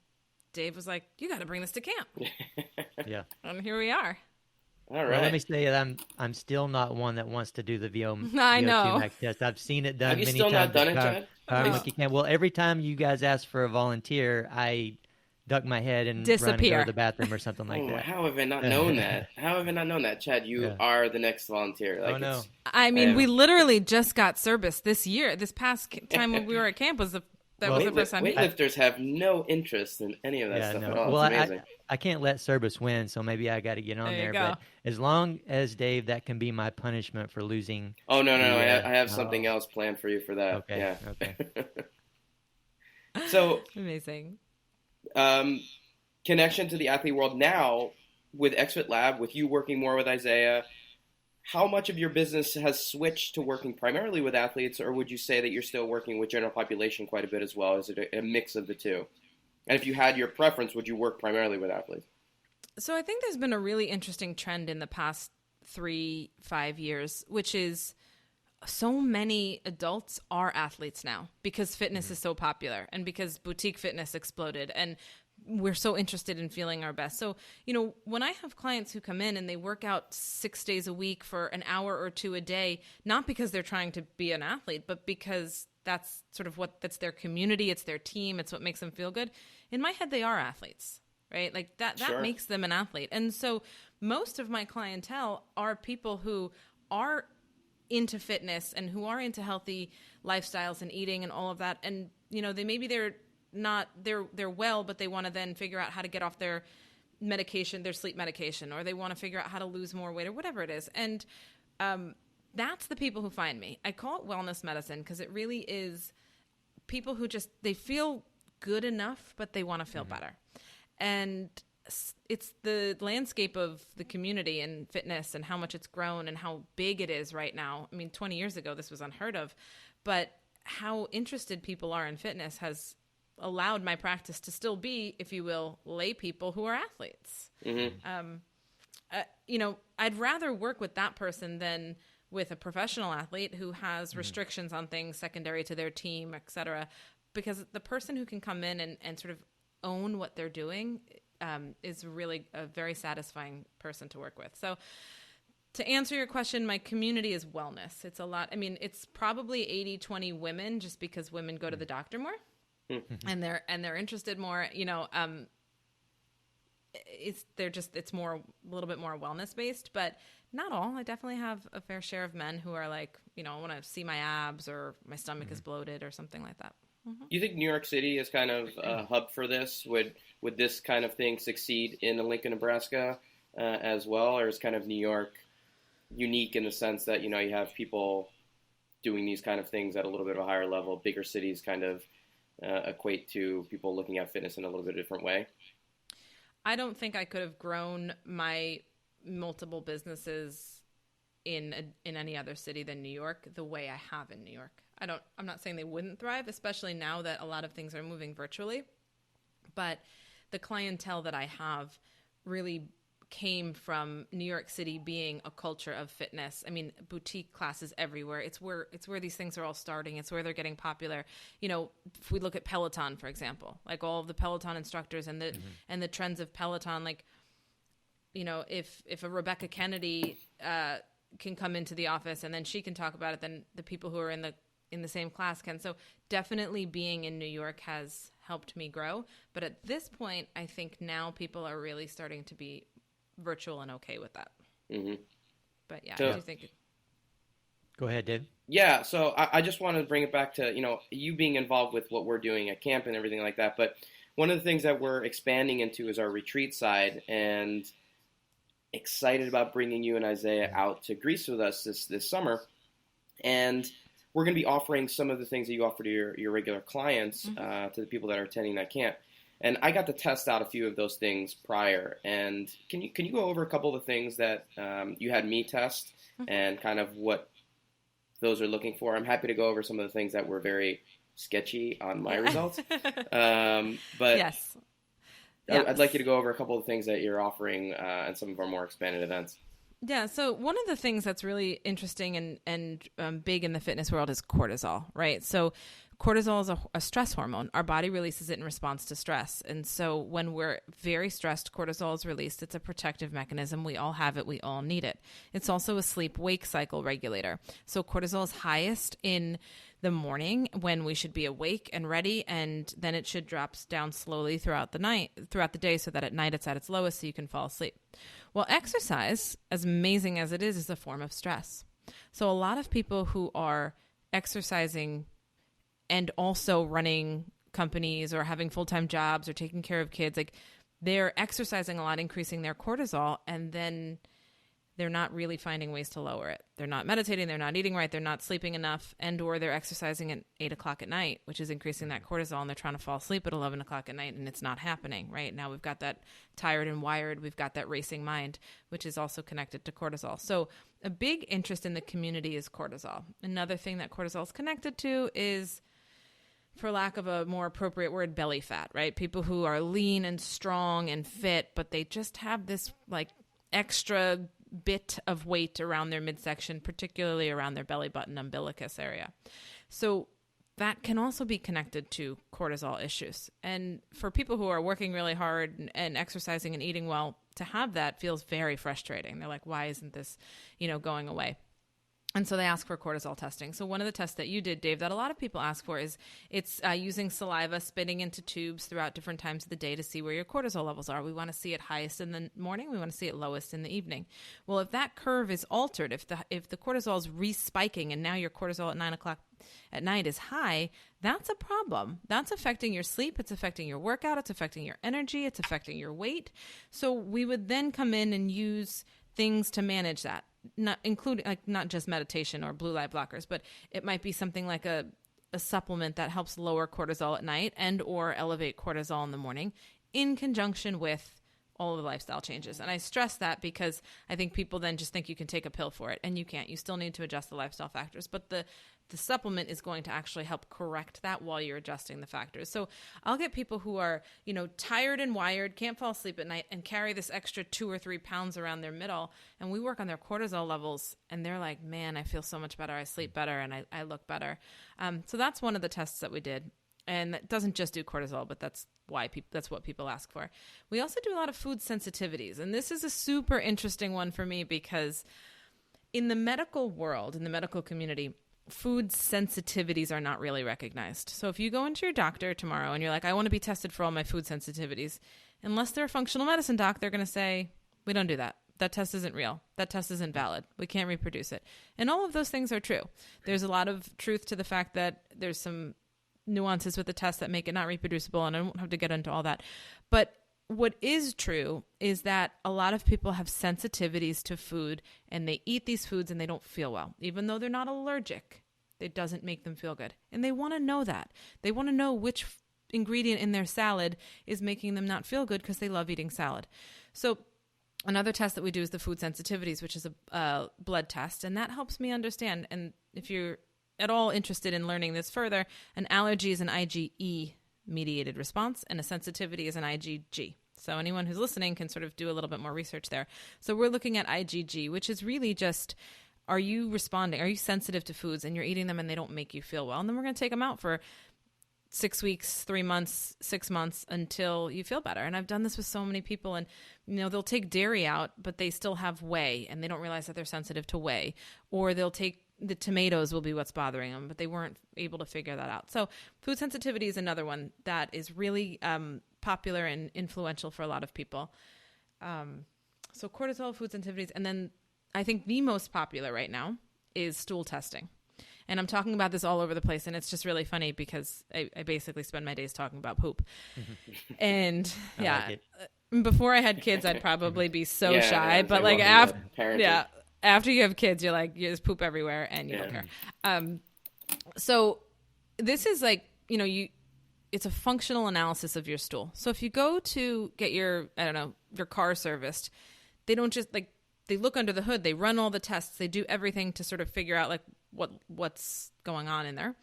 Dave was like, you got to bring this to camp. Yeah. And here we are. All right. Well, let me say that I'm still not one that wants to do the I know. VO2 max test. I've seen it done Have you many still times. not done it, Chad? Power Monkey camp. Well, every time you guys ask for a volunteer, I duck my head and run and go Disappear. to the bathroom or something like that. How have I not known that? How have I not known that? Chad, you are the next volunteer. Like, Oh, no. I mean, we literally just got service this year. This past time when we were at camp was the first time. Weightlifters have no interest in any of that stuff at all. Well, it's amazing. I can't let Service win, so maybe I got to get on There you there. go. But as long as Dave, that can be my punishment for losing. Oh, no. I have something else planned for you for that. Okay. Yeah. Okay. So, Amazing. connection to the athlete world now with XFit Lab, with you working more with Isaiah, how much of your business has switched to working primarily with athletes, or would you say that you're still working with general population quite a bit as well? Is it a mix of the two? And if you had your preference, would you work primarily with athletes? So I think there's been a really interesting trend in the past 3-5 years, which is so many adults are athletes now because fitness is so popular and because boutique fitness exploded and we're so interested in feeling our best. So, when I have clients who come in and they work out 6 days a week for an hour or 2 a day, not because they're trying to be an athlete, but because that's sort of that's their community. It's their team. It's what makes them feel good. In my head, they are athletes, right? Like that Sure. makes them an athlete. And so most of my clientele are people who are into fitness and who are into healthy lifestyles and eating and all of that. And, you know, they're well, but they want to then figure out how to get off their medication, their sleep medication, or they want to figure out how to lose more weight or whatever it is. And that's the people who find me. I call it wellness medicine because it really is people who they feel good enough, but they want to feel better. And it's the landscape of the community and fitness and how much it's grown and how big it is right now. I mean, 20 years ago, this was unheard of, but how interested people are in fitness has allowed my practice to still be, if you will, lay people who are athletes. Mm-hmm. You know, I'd rather work with that person than with a professional athlete who has restrictions on things secondary to their team, et cetera, because the person who can come in and sort of own what they're doing is really a very satisfying person to work with. So to answer your question, my community is wellness. It's a lot. I mean, it's probably 80-20 women, just because women go to the doctor more and they're interested more, you know, it's more, a little bit more wellness based, but not all. I definitely have a fair share of men who are like, you know, I want to see my abs or my stomach is bloated or something like that. You think New York City is kind of a hub for this? Would this kind of thing succeed in Lincoln, Nebraska as well? Or is kind of New York unique in the sense that, you know, you have people doing these kind of things at a little bit of a higher level? Bigger cities kind of equate to people looking at fitness in a little bit different way? I don't think I could have grown my multiple businesses in any other city than New York the way I have in New York. I'm not saying they wouldn't thrive, especially now that a lot of things are moving virtually, but the clientele that I have really came from New York City being a culture of fitness. I mean, boutique classes everywhere. It's where these things are all starting. It's where they're getting popular. You know, if we look at Peloton, for example, like all of the Peloton instructors and the trends of Peloton, like, you know, if a Rebecca Kennedy can come into the office and then she can talk about it, then the people who are in the same class can. So definitely being in New York has helped me grow. But at this point, I think now people are really starting to be virtual and okay with that. Mm-hmm. But yeah, I do think. Go ahead, Dave. Yeah, so I just wanted to bring it back to, you know, you being involved with what we're doing at camp and everything like that. But one of the things that we're expanding into is our retreat side, and excited about bringing you and Isaiah out to Greece with us this summer. And we're going to be offering some of the things that you offer to your regular clients to the people that are attending that camp. And I got to test out a few of those things prior. And can you go over a couple of the things that you had me test and kind of what those are looking for? I'm happy to go over some of the things that were very sketchy on my results. But yes. I'd like you to go over a couple of things that you're offering at some of our more expanded events. Yeah, so one of the things that's really interesting and big in the fitness world is cortisol, right? So cortisol is a stress hormone. Our body releases it in response to stress. And so when we're very stressed, cortisol is released. It's a protective mechanism. We all have it. We all need it. It's also a sleep-wake cycle regulator. So cortisol is highest in the morning when we should be awake and ready, and then it should drop down slowly throughout the day, so that at night it's at its lowest so you can fall asleep. Well, exercise, as amazing as it is a form of stress. So a lot of people who are exercising and also running companies or having full-time jobs or taking care of kids, like they're exercising a lot, increasing their cortisol, and then they're not really finding ways to lower it. They're not meditating, they're not eating right, they're not sleeping enough, or they're exercising at 8 o'clock at night, which is increasing that cortisol, and they're trying to fall asleep at 11 o'clock at night, and it's not happening, right? Now we've got that tired and wired, we've got that racing mind, which is also connected to cortisol. So a big interest in the community is cortisol. Another thing that cortisol is connected to is, for lack of a more appropriate word, belly fat, right? People who are lean and strong and fit, but they just have this like extra bit of weight around their midsection, particularly around their belly button umbilicus area. So that can also be connected to cortisol issues. And for people who are working really hard and exercising and eating well, to have that feels very frustrating. They're like, why isn't this, going away? And so they ask for cortisol testing. So one of the tests that you did, Dave, that a lot of people ask for is it's using saliva, spitting into tubes throughout different times of the day to see where your cortisol levels are. We want to see it highest in the morning. We want to see it lowest in the evening. Well, if that curve is altered, if the cortisol is respiking and now your cortisol at 9 o'clock at night is high, that's a problem. That's affecting your sleep. It's affecting your workout. It's affecting your energy. It's affecting your weight. So we would then come in and use things to manage that. Not including not just meditation or blue light blockers, but it might be something like a supplement that helps lower cortisol at night and or elevate cortisol in the morning in conjunction with all of the lifestyle changes. And I stress that because I think people then just think you can take a pill for it, and you can't. You still need to adjust the lifestyle factors, but the supplement is going to actually help correct that while you're adjusting the factors. So I'll get people who are, tired and wired, can't fall asleep at night, and carry this extra 2 or 3 pounds around their middle. And we work on their cortisol levels, and they're like, man, I feel so much better. I sleep better, and I look better. So that's one of the tests that we did. And that doesn't just do cortisol, but that's what people ask for. We also do a lot of food sensitivities. And this is a super interesting one for me because in the medical world, in the medical community, food sensitivities are not really recognized. So if you go into your doctor tomorrow and you're like, I want to be tested for all my food sensitivities, unless they're a functional medicine doc, they're going to say, we don't do that. That test isn't real. That test isn't valid. We can't reproduce it. And all of those things are true. There's a lot of truth to the fact that there's some nuances with the test that make it not reproducible, and I won't have to get into all that. But what is true is that a lot of people have sensitivities to food, and they eat these foods and they don't feel well. Even though they're not allergic, it doesn't make them feel good. And they want to know that. They want to know which ingredient in their salad is making them not feel good because they love eating salad. So another test that we do is the food sensitivities, which is a blood test, and that helps me understand. And if you're at all interested in learning this further, an allergy is an IgE mediated response, and a sensitivity is an IgG. So anyone who's listening can sort of do a little bit more research there. So we're looking at IgG, which is really just, are you responding? Are you sensitive to foods and you're eating them and they don't make you feel well? And then we're going to take them out for 6 weeks, 3 months, 6 months until you feel better. And I've done this with so many people, and they'll take dairy out, but they still have whey and they don't realize that they're sensitive to whey. Or they'll take the tomatoes will be what's bothering them, but they weren't able to figure that out. So food sensitivity is another one that is really popular and influential for a lot of people. So cortisol, food sensitivities, and then I think the most popular right now is stool testing. And I'm talking about this all over the place, and it's just really funny because I basically spend my days talking about poop. And before I had kids, I'd probably be so shy, but like after you have kids, you're like, you just poop everywhere and you don't care. So this is like, it's a functional analysis of your stool. So if you go to get your car serviced, they don't just they look under the hood, they run all the tests, they do everything to sort of figure out what's going on in there.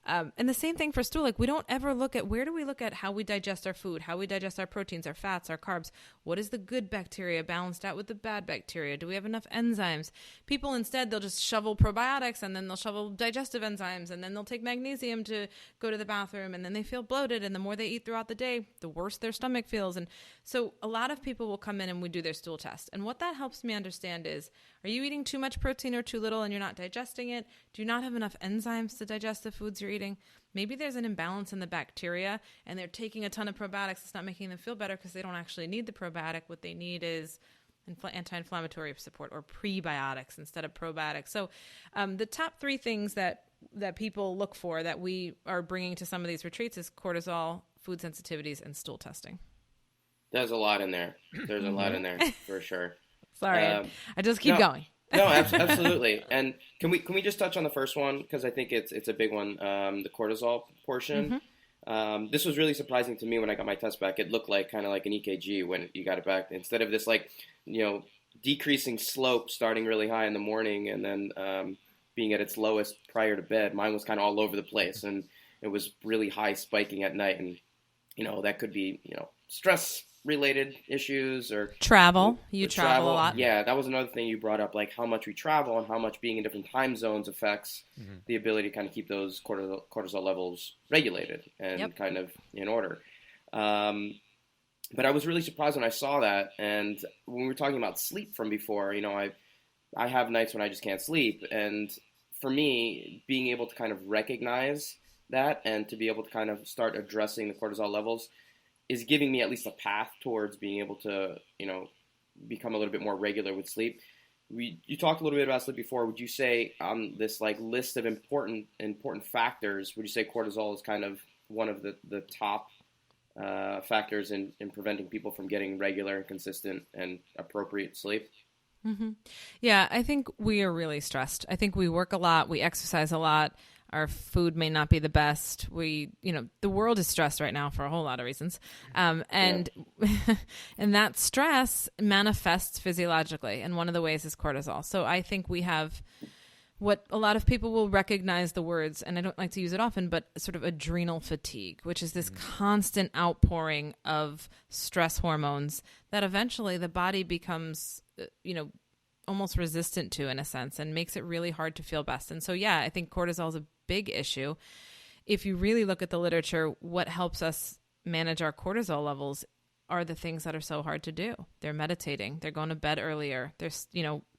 And the same thing for stool. We don't ever look at, where do we look at how we digest our food, how we digest our proteins, our fats, our carbs? What is the good bacteria balanced out with the bad bacteria? Do we have enough enzymes? People instead, they'll just shovel probiotics, and then they'll shovel digestive enzymes, and then they'll take magnesium to go to the bathroom, and then they feel bloated. And the more they eat throughout the day, the worse their stomach feels. And so a lot of people will come in and we do their stool test. And what that helps me understand is, are you eating too much protein or too little and you're not digesting it? Do you not have enough enzymes to digest the foods you're eating? Maybe there's an imbalance in the bacteria and they're taking a ton of probiotics. It's not making them feel better because they don't actually need the probiotic. What they need is anti-inflammatory support or prebiotics instead of probiotics. So the top 3 things that people look for that we are bringing to some of these retreats is cortisol, food sensitivities, and stool testing. There's a lot in there. There's a lot in there for sure. Sorry, I just keep going. No, absolutely. And can we just touch on the first one, because I think it's a big one, the cortisol portion. This was really surprising to me when I got my test back. It looked like kind of like an EKG when you got it back, instead of this decreasing slope starting really high in the morning and then being at its lowest prior to bed. Mine was kind of all over the place, and it was really high spiking at night, and that could be stress related issues or travel. You travel a lot. Yeah, that was another thing you brought up, like how much we travel and how much being in different time zones affects the ability to kind of keep those cortisol levels regulated and kind of in order. But I was really surprised when I saw that. And when we were talking about sleep from before, I have nights when I just can't sleep. And for me, being able to kind of recognize that and to be able to kind of start addressing the cortisol levels is giving me at least a path towards being able to, become a little bit more regular with sleep. You talked a little bit about sleep before. Would you say on this like list of important factors, would you say cortisol is kind of one of the top factors in preventing people from getting regular and consistent and appropriate sleep? Mm-hmm. Yeah, I think we are really stressed. I think we work a lot, we exercise a lot. Our food may not be the best. The world is stressed right now for a whole lot of reasons. And that stress manifests physiologically. And one of the ways is cortisol. So I think we have what a lot of people will recognize the words, and I don't like to use it often, but sort of adrenal fatigue, which is this constant outpouring of stress hormones that eventually the body becomes, almost resistant to, in a sense, and makes it really hard to feel best. And so, yeah, I think cortisol is a big issue. If you really look at the literature, what helps us manage our cortisol levels are the things that are so hard to do. They're meditating. They're going to bed earlier. They're,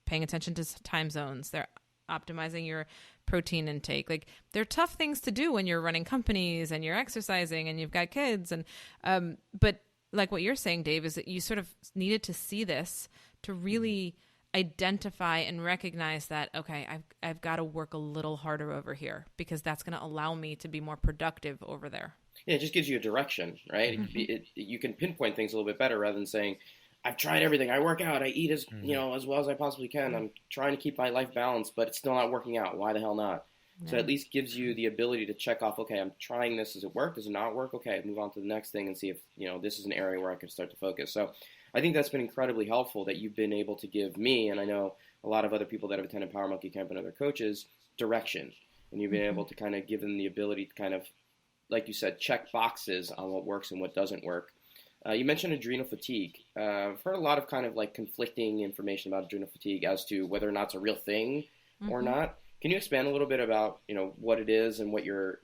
paying attention to time zones. They're optimizing your protein intake. Like, they're tough things to do when you're running companies and you're exercising and you've got kids. And, but like what you're saying, Dave, is that you sort of needed to see this to really identify and recognize that, okay, I've got to work a little harder over here because that's going to allow me to be more productive over there. Yeah, it just gives you a direction, right? Mm-hmm. You can pinpoint things a little bit better rather than saying, I've tried everything. I work out. I eat as well as I possibly can. I'm trying to keep my life balanced, but it's still not working out. Why the hell not? Yeah. So at least gives you the ability to check off, okay, I'm trying this. Does it work? Does it not work? Okay, move on to the next thing and see if, this is an area where I can start to focus. So I think that's been incredibly helpful that you've been able to give me, and I know a lot of other people that have attended Power Monkey Camp and other coaches, direction. And you've been able to kind of give them the ability to kind of, like you said, check boxes on what works and what doesn't work. You mentioned adrenal fatigue. I've heard a lot of kind of like conflicting information about adrenal fatigue as to whether or not it's a real thing or not. Can you expand a little bit about, what it is and what your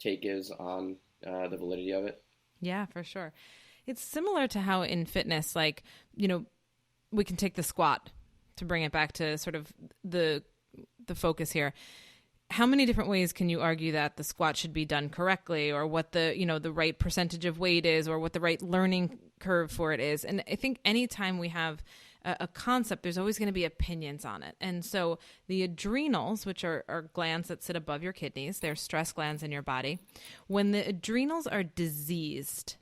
take is on the validity of it? Yeah, for sure. It's similar to how in fitness, like, we can take the squat to bring it back to sort of the focus here. How many different ways can you argue that the squat should be done correctly, or what the, the right percentage of weight is, or what the right learning curve for it is? And I think anytime we have a concept, there's always going to be opinions on it. And so the adrenals, which are glands that sit above your kidneys, they're stress glands in your body. When the adrenals are diseased,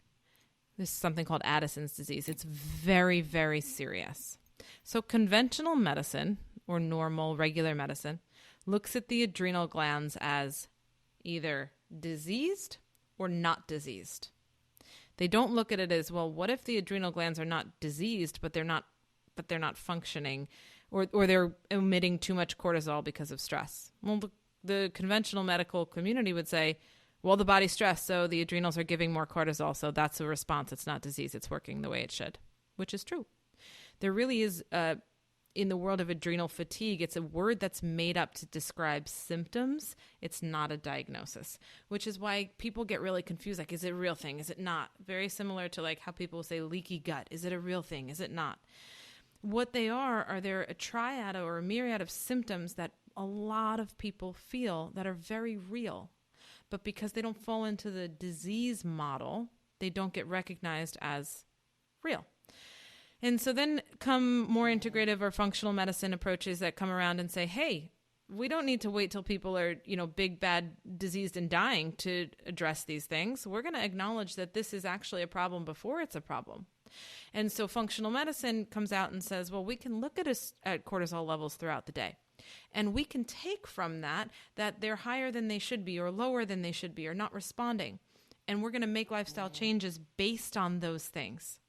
there's something called Addison's disease. It's very, very serious. So conventional medicine, or normal, regular medicine, looks at the adrenal glands as either diseased or not diseased. They don't look at it as, well, what if the adrenal glands are not diseased, but they're not functioning, or they're emitting too much cortisol because of stress? Well, the conventional medical community would say, well, the body's stressed, so the adrenals are giving more cortisol, so that's a response. It's not disease. It's working the way it should, which is true. There really is, in the world of adrenal fatigue, it's a word that's made up to describe symptoms. It's not a diagnosis, which is why people get really confused. Like, is it a real thing? Is it not? Very similar to like how people say leaky gut. Is it a real thing? Is it not? What they are they're a triad or a myriad of symptoms that a lot of people feel that are very real. But because they don't fall into the disease model, they don't get recognized as real. And so then come more integrative or functional medicine approaches that come around and say, hey, we don't need to wait till people are, big, bad, diseased and dying to address these things. We're going to acknowledge that this is actually a problem before it's a problem. And so functional medicine comes out and says, well, we can look at cortisol levels throughout the day. And we can take from that they're higher than they should be, or lower than they should be, or not responding. And we're going to make lifestyle changes based on those things.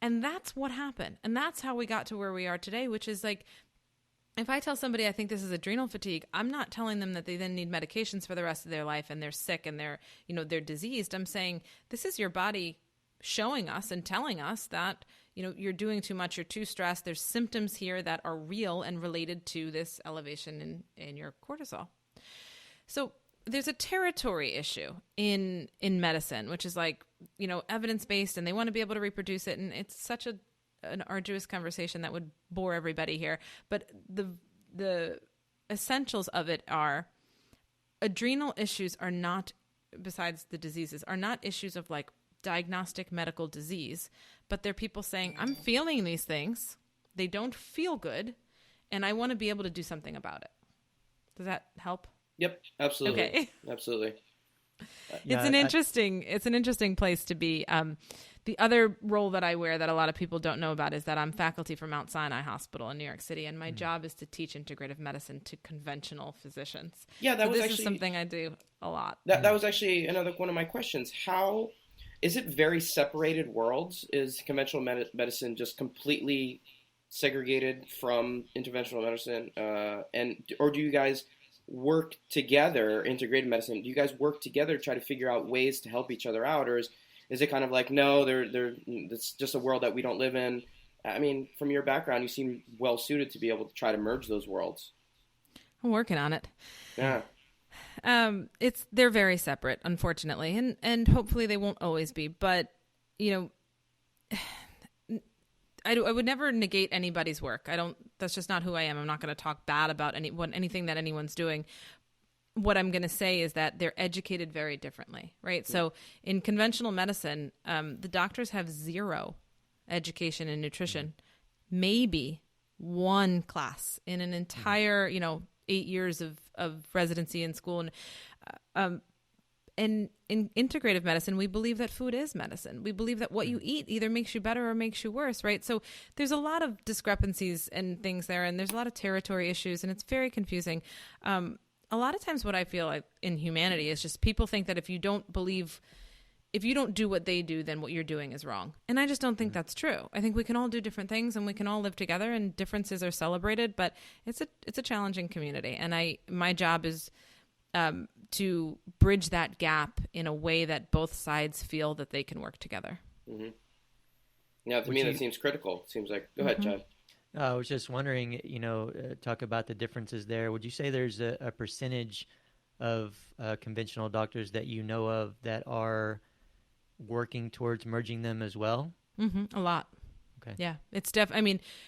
And that's what happened. And that's how we got to where we are today, which is like, if I tell somebody I think this is adrenal fatigue, I'm not telling them that they then need medications for the rest of their life and they're sick and they're diseased. I'm saying this is your body showing us and telling us that, you're doing too much, you're too stressed. There's symptoms here that are real and related to this elevation in your cortisol. So there's a territory issue in medicine, which is like, evidence-based, and they want to be able to reproduce it. And it's such a an arduous conversation that would bore everybody here, but the essentials of it are adrenal issues are not, besides the diseases, are not issues of like diagnostic medical disease, but they're people saying, I'm feeling these things. They don't feel good. And I want to be able to do something about it. Does that help? Yep. Absolutely. Okay. Absolutely. It's an interesting place to be. The other role that I wear that a lot of people don't know about is that I'm faculty for Mount Sinai Hospital in New York City, and my job is to teach integrative medicine to conventional physicians. Yeah, this is something I do a lot. That was actually another one of my questions. How is it very separated worlds? Is conventional medicine just completely segregated from interventional medicine, or do you guys work together? Integrative medicine, do you guys work together to try to figure out ways to help each other out, or is it kind of like, no, it's just a world that we don't live in? I mean, from your background, you seem well suited to be able to try to merge those worlds. I'm working on it. Yeah. They're very separate, unfortunately, and hopefully they won't always be. But I would never negate anybody's work. That's just not who I am. I'm not going to talk bad about anything that anyone's doing. What I'm going to say is that they're educated very differently, right? So in conventional medicine, the doctors have zero education in nutrition, maybe one class in an entire, 8 years of residency in school. And in integrative medicine, we believe that food is medicine. We believe that what you eat either makes you better or makes you worse, right? So there's a lot of discrepancies and things there, and there's a lot of territory issues, and it's very confusing. A lot of times what I feel like in humanity is just people think that if you don't do what they do, then what you're doing is wrong. And I just don't think that's true. I think we can all do different things and we can all live together and differences are celebrated, but it's a challenging community. And my job is to bridge that gap in a way that both sides feel that they can work together. Mm-hmm. Yeah, to me that seems critical. It seems like, go ahead, Chad. I was just wondering, talk about the differences there. Would you say there's a percentage of conventional doctors that you know of that are working towards merging them as well? A lot. Okay. Yeah, it's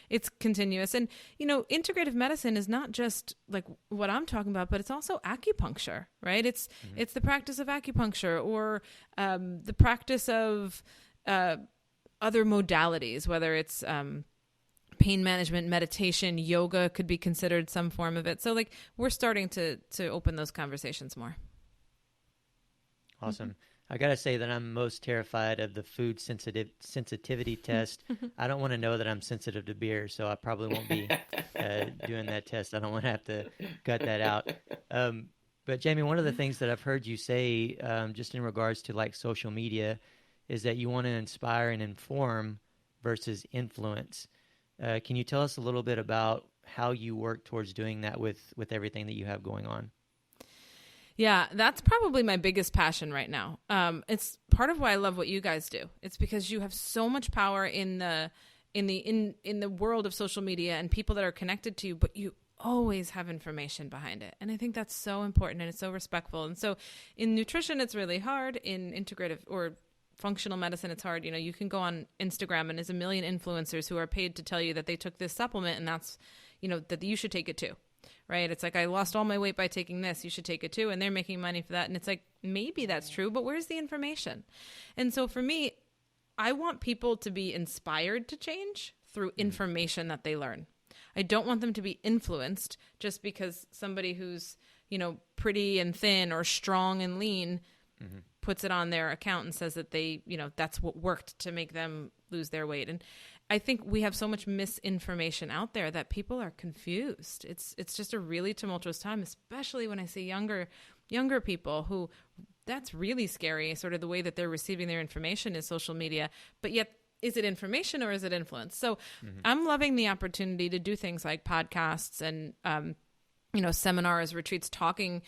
it's continuous. And, integrative medicine is not just like what I'm talking about, but it's also acupuncture, right? It's the practice of acupuncture or the practice of other modalities, whether it's pain management, meditation, yoga could be considered some form of it. So like we're starting to open those conversations more. Awesome. I got to say that I'm most terrified of the food sensitivity test. I don't want to know that I'm sensitive to beer, so I probably won't be doing that test. I don't want to have to cut that out. But Jaime, one of the things that I've heard you say just in regards to like social media is that you want to inspire and inform versus influence. Can you tell us a little bit about how you work towards doing that with everything that you have going on? Yeah, that's probably my biggest passion right now. It's part of why I love what you guys do. It's because you have so much power in the world of social media and people that are connected to you, but you always have information behind it. And I think that's so important and it's so respectful. And so in nutrition, it's really hard. In integrative or functional medicine, it's hard. You can go on Instagram and there's a million influencers who are paid to tell you that they took this supplement and that's, that you should take it too. Right? It's like, I lost all my weight by taking this. You should take it too. And they're making money for that. And it's like, maybe that's true, but where's the information? And so for me, I want people to be inspired to change through information that they learn. I don't want them to be influenced just because somebody who's, pretty and thin or strong and lean puts it on their account and says that they, that's what worked to make them lose their weight. And I think we have so much misinformation out there that people are confused. It's just a really tumultuous time, especially when I see younger people who that's really scary, sort of the way that they're receiving their information is social media. But yet, is it information or is it influence? So I'm loving the opportunity to do things like podcasts and, seminars, retreats, talking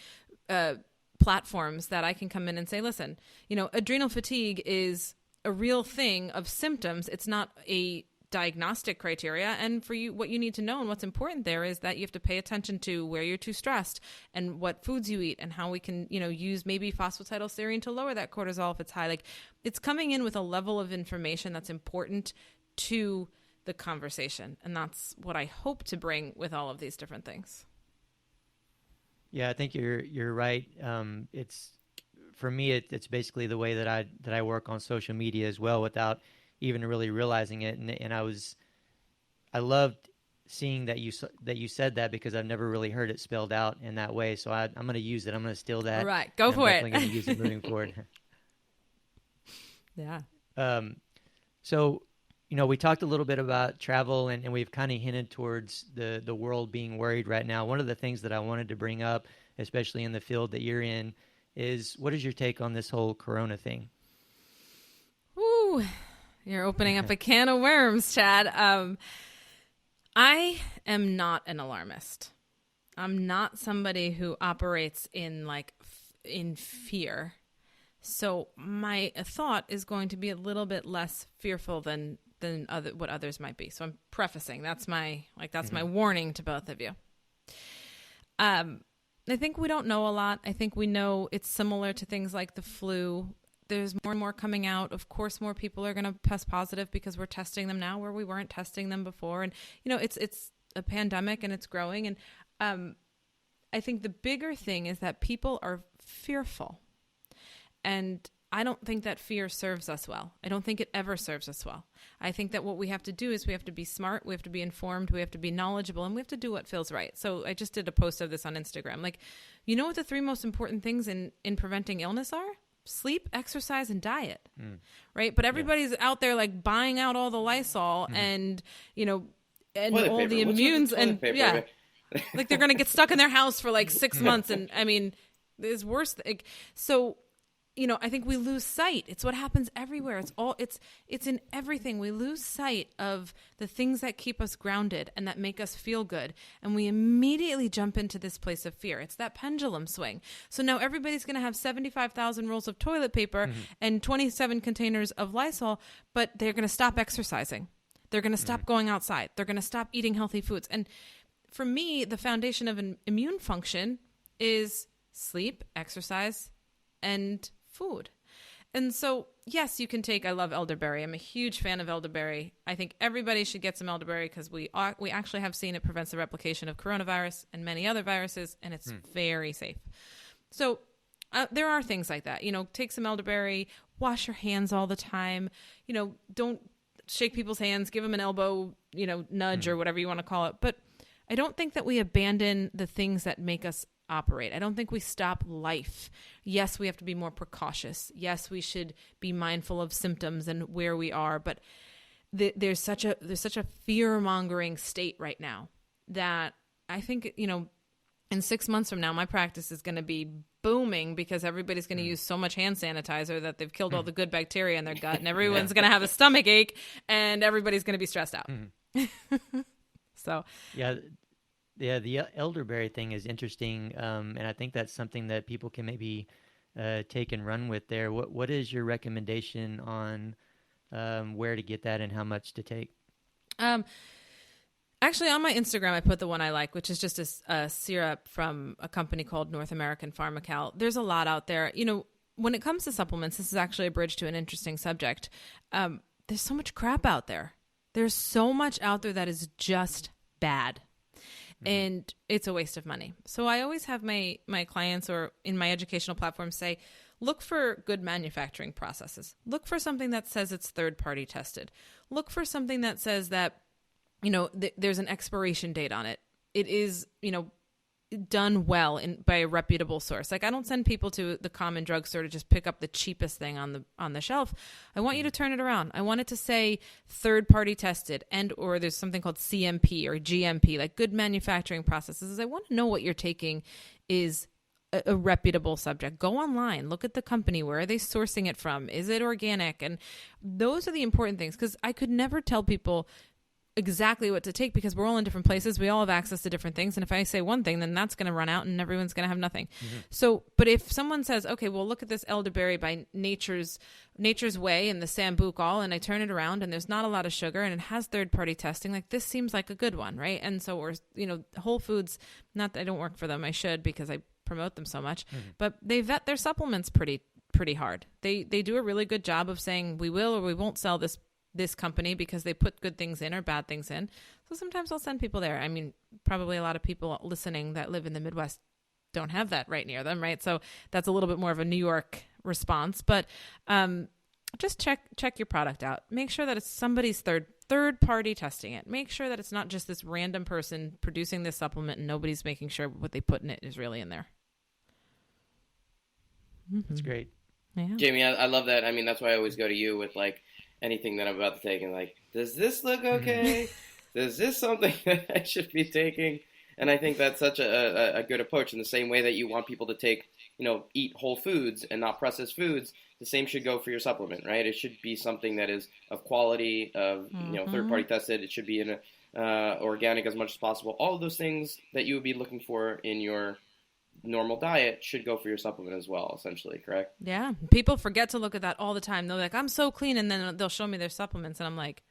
platforms that I can come in and say, listen, adrenal fatigue is a real thing of symptoms. It's not a diagnostic criteria. And for you, what you need to know and what's important there is that you have to pay attention to where you're too stressed and what foods you eat and how we can, use maybe phosphatidylserine to lower that cortisol if it's high. Like it's coming in with a level of information that's important to the conversation. And that's what I hope to bring with all of these different things. Yeah, I think you're right. It's for me, it's basically the way that I work on social media as well, without even really realizing it. And I loved seeing that you said that, because I've never really heard it spelled out in that way. So I'm going to use it. I'm going to steal that. All right, go for it. I'm definitely going to use it moving forward. Yeah. So, we talked a little bit about travel, and we've kind of hinted towards the world being worried right now. One of the things that I wanted to bring up, especially in the field that you're in, is what is your take on this whole Corona thing? Ooh, you're opening up a can of worms, Chad. I am not an alarmist. I'm not somebody who operates in in fear. So my thought is going to be a little bit less fearful than what others might be. So I'm prefacing. That's my warning to both of you. I think we don't know a lot. I think we know it's similar to things like the flu. There's more and more coming out. Of course, more people are going to test positive because we're testing them now where we weren't testing them before. And, it's a pandemic and it's growing. And I think the bigger thing is that people are fearful. And I don't think that fear serves us well. I don't think it ever serves us well. I think that what we have to do is we have to be smart, we have to be informed, we have to be knowledgeable, and we have to do what feels right. So I just did a post of this on Instagram. What the 3 most important things in preventing illness are? Sleep, exercise, and diet, right? But everybody's out there buying out all the Lysol and, and toilet all paper. the What's immunes with the and toilet yeah, paper? they're going to get stuck in their house for 6 months. And it's worse. So, I think we lose sight. It's what happens everywhere. It's in everything. We lose sight of the things that keep us grounded and that make us feel good. And we immediately jump into this place of fear. It's that pendulum swing. So now everybody's going to have 75,000 rolls of toilet paper and 27 containers of Lysol, but they're going to stop exercising. They're going to stop going outside. They're going to stop eating healthy foods. And for me, the foundation of an immune function is sleep, exercise, and food. And so, yes, you can take, I love elderberry. I'm a huge fan of elderberry. I think everybody should get some elderberry because we actually have seen it prevents the replication of coronavirus and many other viruses, and it's very safe. So there are things like that. Take some elderberry, wash your hands all the time. Don't shake people's hands, give them an elbow, nudge or whatever you want to call it. But I don't think that we abandon the things that make us operate. I don't think we stop life. Yes, we have to be more precautious. Yes, we should be mindful of symptoms and where we are. But there's such a fear-mongering state right now that I think, in 6 months from now, my practice is going to be booming because everybody's going to use so much hand sanitizer that they've killed all the good bacteria in their gut, and everyone's going to have a stomach ache, and everybody's going to be stressed out. So yeah, the elderberry thing is interesting, and I think that's something that people can maybe take and run with there. What is your recommendation on where to get that and how much to take? Actually, on my Instagram, I put the one I like, which is just a syrup from a company called North American Pharmacal. There's a lot out there. When it comes to supplements, this is actually a bridge to an interesting subject. There's so much crap out there. There's so much out there that is just bad. And it's a waste of money. So I always have my clients or in my educational platform say, look for good manufacturing processes. Look for something that says it's third-party tested. Look for something that says that, there's an expiration date on it. It is, done well by a reputable source. I don't send people to the common drugstore to just pick up the cheapest thing on the shelf. I want you to turn it around. I want it to say third party tested or there's something called CMP or GMP, like good manufacturing processes. I want to know what you're taking is a reputable subject. Go online, look at the company. Where are they sourcing it from? Is it organic? And those are the important things, because I could never tell people exactly what to take because we're all in different places. We all have access to different things. And if I say one thing, then that's going to run out and everyone's going to have nothing. So, but if someone says, okay, well, look at this elderberry by Nature's Way and the Sambucol, and I turn it around and there's not a lot of sugar and it has third-party testing, this seems like a good one, right? And so, or, Whole Foods, not that I don't work for them, I should because I promote them so much, but they vet their supplements pretty hard. They do a really good job of saying we will or we won't sell this this company because they put good things in or bad things in. So sometimes I'll send people there. I mean, probably a lot of people listening that live in the Midwest don't have that right near them, right? So that's a little bit more of a New York response. But just check your product out. Make sure that it's somebody's third party testing it. Make sure that it's not just this random person producing this supplement and nobody's making sure what they put in it is really in there. That's great. Yeah. Jamie, I love that. I mean, that's why I always go to you with like anything that I'm about to take and like, does this look okay? Is this something that I should be taking? And I think that's such a good approach. In the same way that you want people to take, eat whole foods and not processed foods, the same should go for your supplement, right? It should be something that is of quality, of third-party tested. It should be in organic as much as possible. All of those things that you would be looking for in your normal diet should go for your supplement as well, essentially, correct? Yeah. People forget to look at that all the time. They're like, I'm so clean, and then they'll show me their supplements, and I'm like,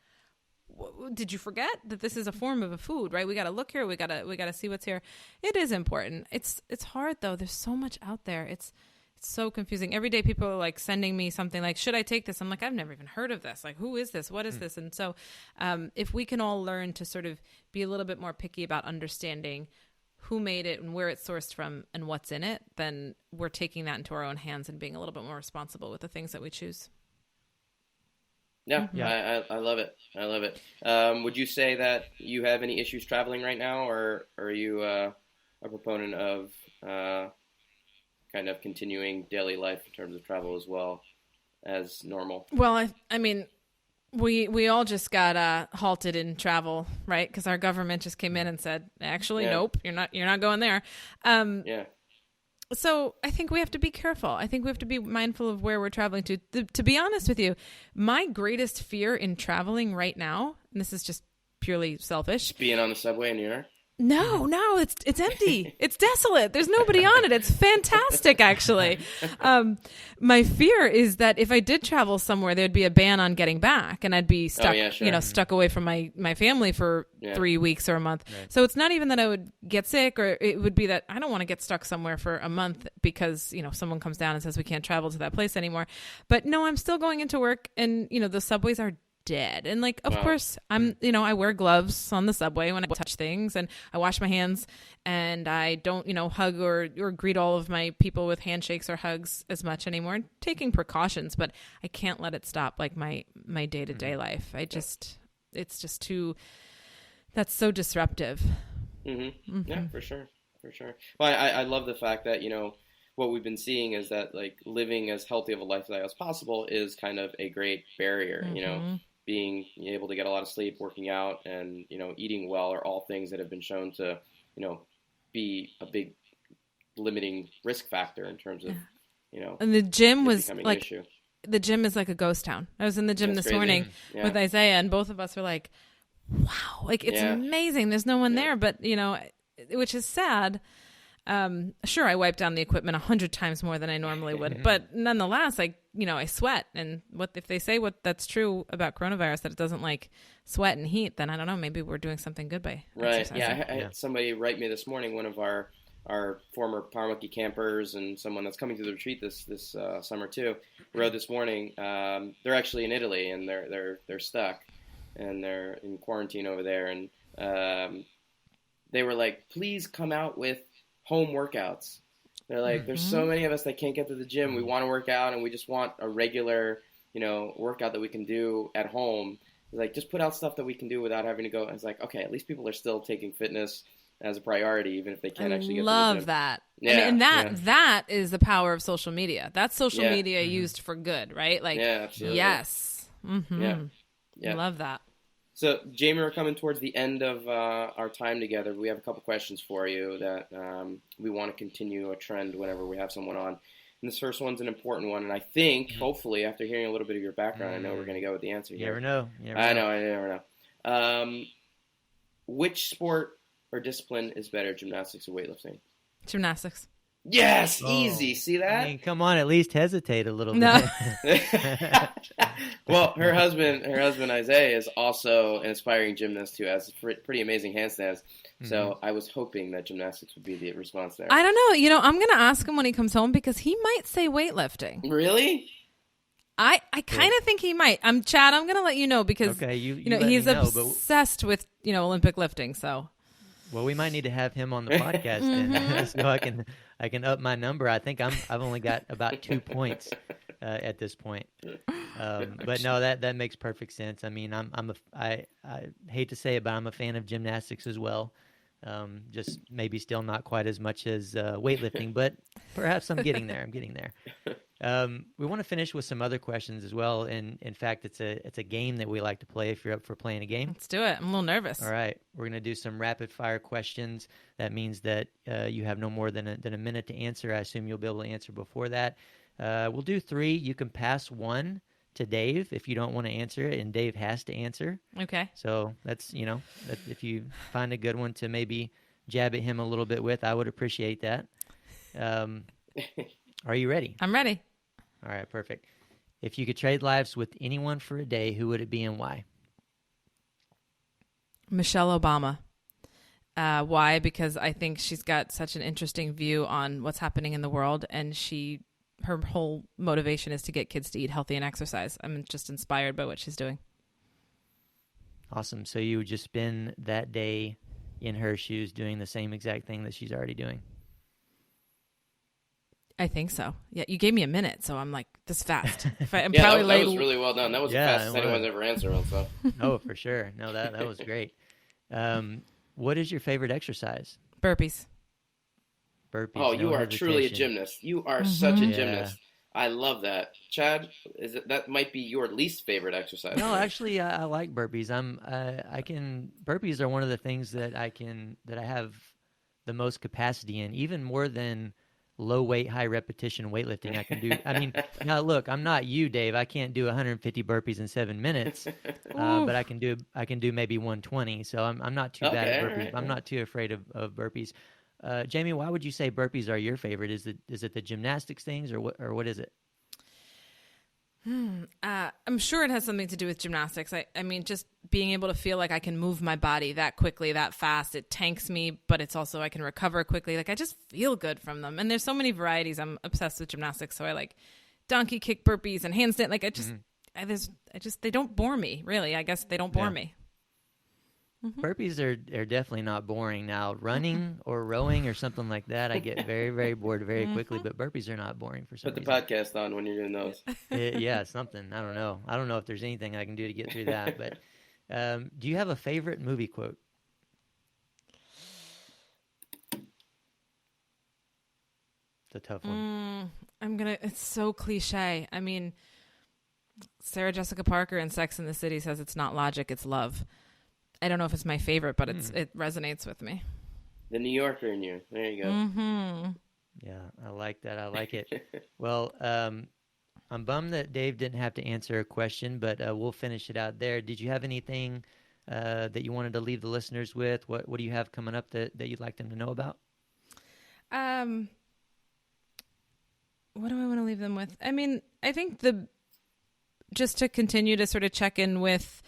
did you forget that this is a form of a food, right? We got to look here. We got to see what's here. It is important. It's hard though. There's so much out there. It's so confusing. Every day people are like sending me something like, should I take this? I'm like, I've never even heard of this. Like, who is this? What is this? And so if we can all learn to sort of be a little bit more picky about understanding who made it and where it's sourced from and what's in it, then we're taking that into our own hands and being a little bit more responsible with the things that we choose. Yeah, I love it. I love it. Would you say that you have any issues traveling right now, or are you a proponent of kind of continuing daily life in terms of travel as well as normal? Well, I mean, we all just got halted in travel, right? Because our government just came in and said, actually, nope, you're not going there. So I think we have to be careful. I think we have to be mindful of where we're traveling to. To be honest with you, my greatest fear in traveling right now, and this is just purely selfish. Being on the subway in New York? No, it's empty. It's desolate. There's nobody on it. It's fantastic, actually. My fear is that if I did travel somewhere, there'd be a ban on getting back, and I'd be stuck, stuck away from my family for 3 weeks or a month. Right. So it's not even that I would get sick, or it would be that I don't want to get stuck somewhere for a month because, someone comes down and says we can't travel to that place anymore. But no, I'm still going into work, and, the subways are dead. And of course I'm, I wear gloves on the subway when I touch things, and I wash my hands, and I don't, hug or greet all of my people with handshakes or hugs as much anymore, taking precautions, but I can't let it stop my day-to-day life. It's just too, that's so disruptive. Yeah, for sure. Well, I love the fact that, what we've been seeing is that living as healthy of a lifestyle as possible is kind of a great barrier, being able to get a lot of sleep, working out, and, eating well are all things that have been shown to, be a big limiting risk factor in terms of, And the gym was an issue. The gym is like a ghost town. I was in the gym this morning with Isaiah, and both of us were like, wow, it's amazing. There's no one there, but, which is sad. Sure, I wipe down the equipment 100 times more than I normally would, but nonetheless, I sweat. And what if they say that's true about coronavirus, that it doesn't sweat and heat? Then I don't know. Maybe we're doing something good by exercising. Yeah, I had somebody write me this morning. One of our former Power Monkey campers and someone that's coming to the retreat this summer too wrote this morning. They're actually in Italy, and they're stuck, and they're in quarantine over there, and they were like, "Please come out with home workouts." They're like, there's so many of us that can't get to the gym. We want to work out, and we just want a regular, workout that we can do at home. Just put out stuff that we can do without having to go. And it's like, okay, at least people are still taking fitness as a priority, even if they can't actually get to the gym. Love that. Yeah. And that is the power of social media. That's social media used for good, right? Absolutely. Yes. Yeah. Love that. So, Jamie, we're coming towards the end of our time together. We have a couple questions for you that we want to continue a trend whenever we have someone on. And this first one's an important one, and I think, hopefully, after hearing a little bit of your background, I know we're going to go with the answer here. You never know. I never know. Which sport or discipline is better, gymnastics or weightlifting? Gymnastics. Yes, easy. See that? I mean, come on, at least hesitate a little No. bit. Well, her husband Isaiah is also an aspiring gymnast who has pretty amazing handstands. So I was hoping that gymnastics would be the response there. I don't know. I'm going to ask him when he comes home, because he might say weightlifting. Really? I kind of think he might. Chad, I'm going to let you know because Okay, you know, let he's me know, but obsessed with, Olympic lifting. So, well, we might need to have him on the podcast then, so I can up my number. I think I've only got about 2 points at this point. But no, that makes perfect sense. I mean, I hate to say it, but I'm a fan of gymnastics as well. Just maybe still not quite as much as weightlifting, but perhaps I'm getting there. We want to finish with some other questions as well. And in fact, it's a game that we like to play if you're up for playing a game. Let's do it. I'm a little nervous. All right. We're going to do some rapid fire questions. That means that you have no more than a minute to answer. I assume you'll be able to answer before that. We'll do 3. You can pass 1 to Dave if you don't want to answer it, and Dave has to answer. Okay. So that's, if you find a good one to maybe jab at him a little bit with, I would appreciate that. Are you ready? I'm ready. All right, perfect. If you could trade lives with anyone for a day, who would it be and why? Michelle Obama. Why? Because I think she's got such an interesting view on what's happening in the world, and her whole motivation is to get kids to eat healthy and exercise. I'm just inspired by what she's doing. Awesome. So you would just spend that day in her shoes doing the same exact thing that she's already doing? I think so. Yeah, you gave me a minute, so I'm like, this fast. I'm Yeah, probably that was really well done. That was the fastest it was. anyone's ever answered one. So. Oh, for sure. No, that was great. What is your favorite exercise? Burpees. Burpees. Oh, no you are truly a hesitation. gymnast. You are such a Yeah. gymnast. I love that. Chad, that might be your least favorite exercise? No, actually, I like burpees. Burpees are one of the things that I have the most capacity in, even more than low weight, high repetition weightlifting I can do. I mean, now look, I'm not you, Dave. I can't do 150 burpees in 7 minutes, but I can do maybe 120. So I'm not too bad at burpees. Right. I'm not too afraid of burpees. Jamie, why would you say burpees are your favorite? Is it the gymnastics things or what is it? I'm sure it has something to do with gymnastics. I mean, just being able to feel like I can move my body that quickly, that fast, it tanks me, but it's also I can recover quickly. Like I just feel good from them. And there's so many varieties. I'm obsessed with gymnastics, so I like donkey kick burpees and handstand. Like they don't bore me, really. I guess they don't bore me. Burpees are definitely not boring. Now, running or rowing or something like that, I get very, very bored very quickly, but burpees are not boring for some Put the reason. podcast on when you're doing those. Yeah, something. I don't know. I don't know if there's anything I can do to get through that, but do you have a favorite movie quote? It's a tough one. It's so cliche. I mean, Sarah Jessica Parker in Sex and the City says it's not logic, it's love. I don't know if it's my favorite, but it resonates with me. The New Yorker in you. There you go. Mm-hmm. Yeah, I like that. I like it. Well, I'm bummed that Dave didn't have to answer a question, but we'll finish it out there. Did you have anything that you wanted to leave the listeners with? What do you have coming up that you'd like them to know about? What do I want to leave them with? I mean, I think just to continue to sort of check in with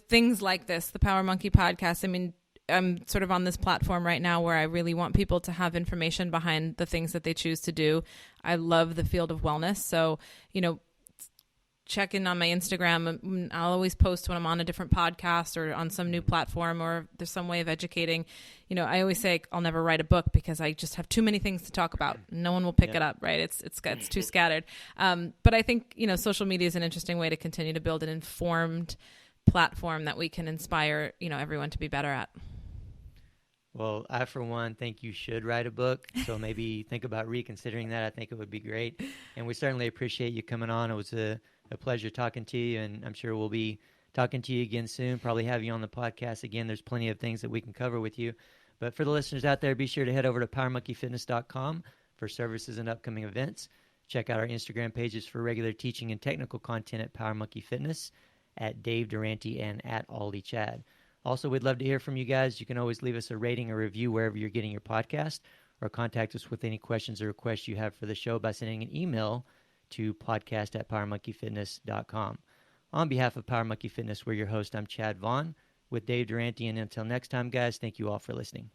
things like this, the Power Monkey podcast. I mean, I'm sort of on this platform right now where I really want people to have information behind the things that they choose to do. I love the field of wellness. So, check in on my Instagram. I'll always post when I'm on a different podcast or on some new platform or there's some way of educating. I always say I'll never write a book because I just have too many things to talk about. No one will pick it up, right? It's too scattered. But I think, social media is an interesting way to continue to build an informed platform that we can inspire, everyone to be better at. Well, I, for one, think you should write a book. So maybe think about reconsidering that. I think it would be great. And we certainly appreciate you coming on. It was a pleasure talking to you. And I'm sure we'll be talking to you again soon, probably have you on the podcast again. There's plenty of things that we can cover with you. But for the listeners out there, be sure to head over to powermonkeyfitness.com for services and upcoming events. Check out our Instagram pages for regular teaching and technical content at Power Monkey Fitness, at Dave Durante, and at Ollie Chad. Also, we'd love to hear from you guys. You can always leave us a rating or review wherever you're getting your podcast, or contact us with any questions or requests you have for the show by sending an email to podcast@powermonkeyfitness.com. On behalf of Power Monkey Fitness, we're your host. I'm Chad Vaughn with Dave Durante, and until next time, guys, thank you all for listening.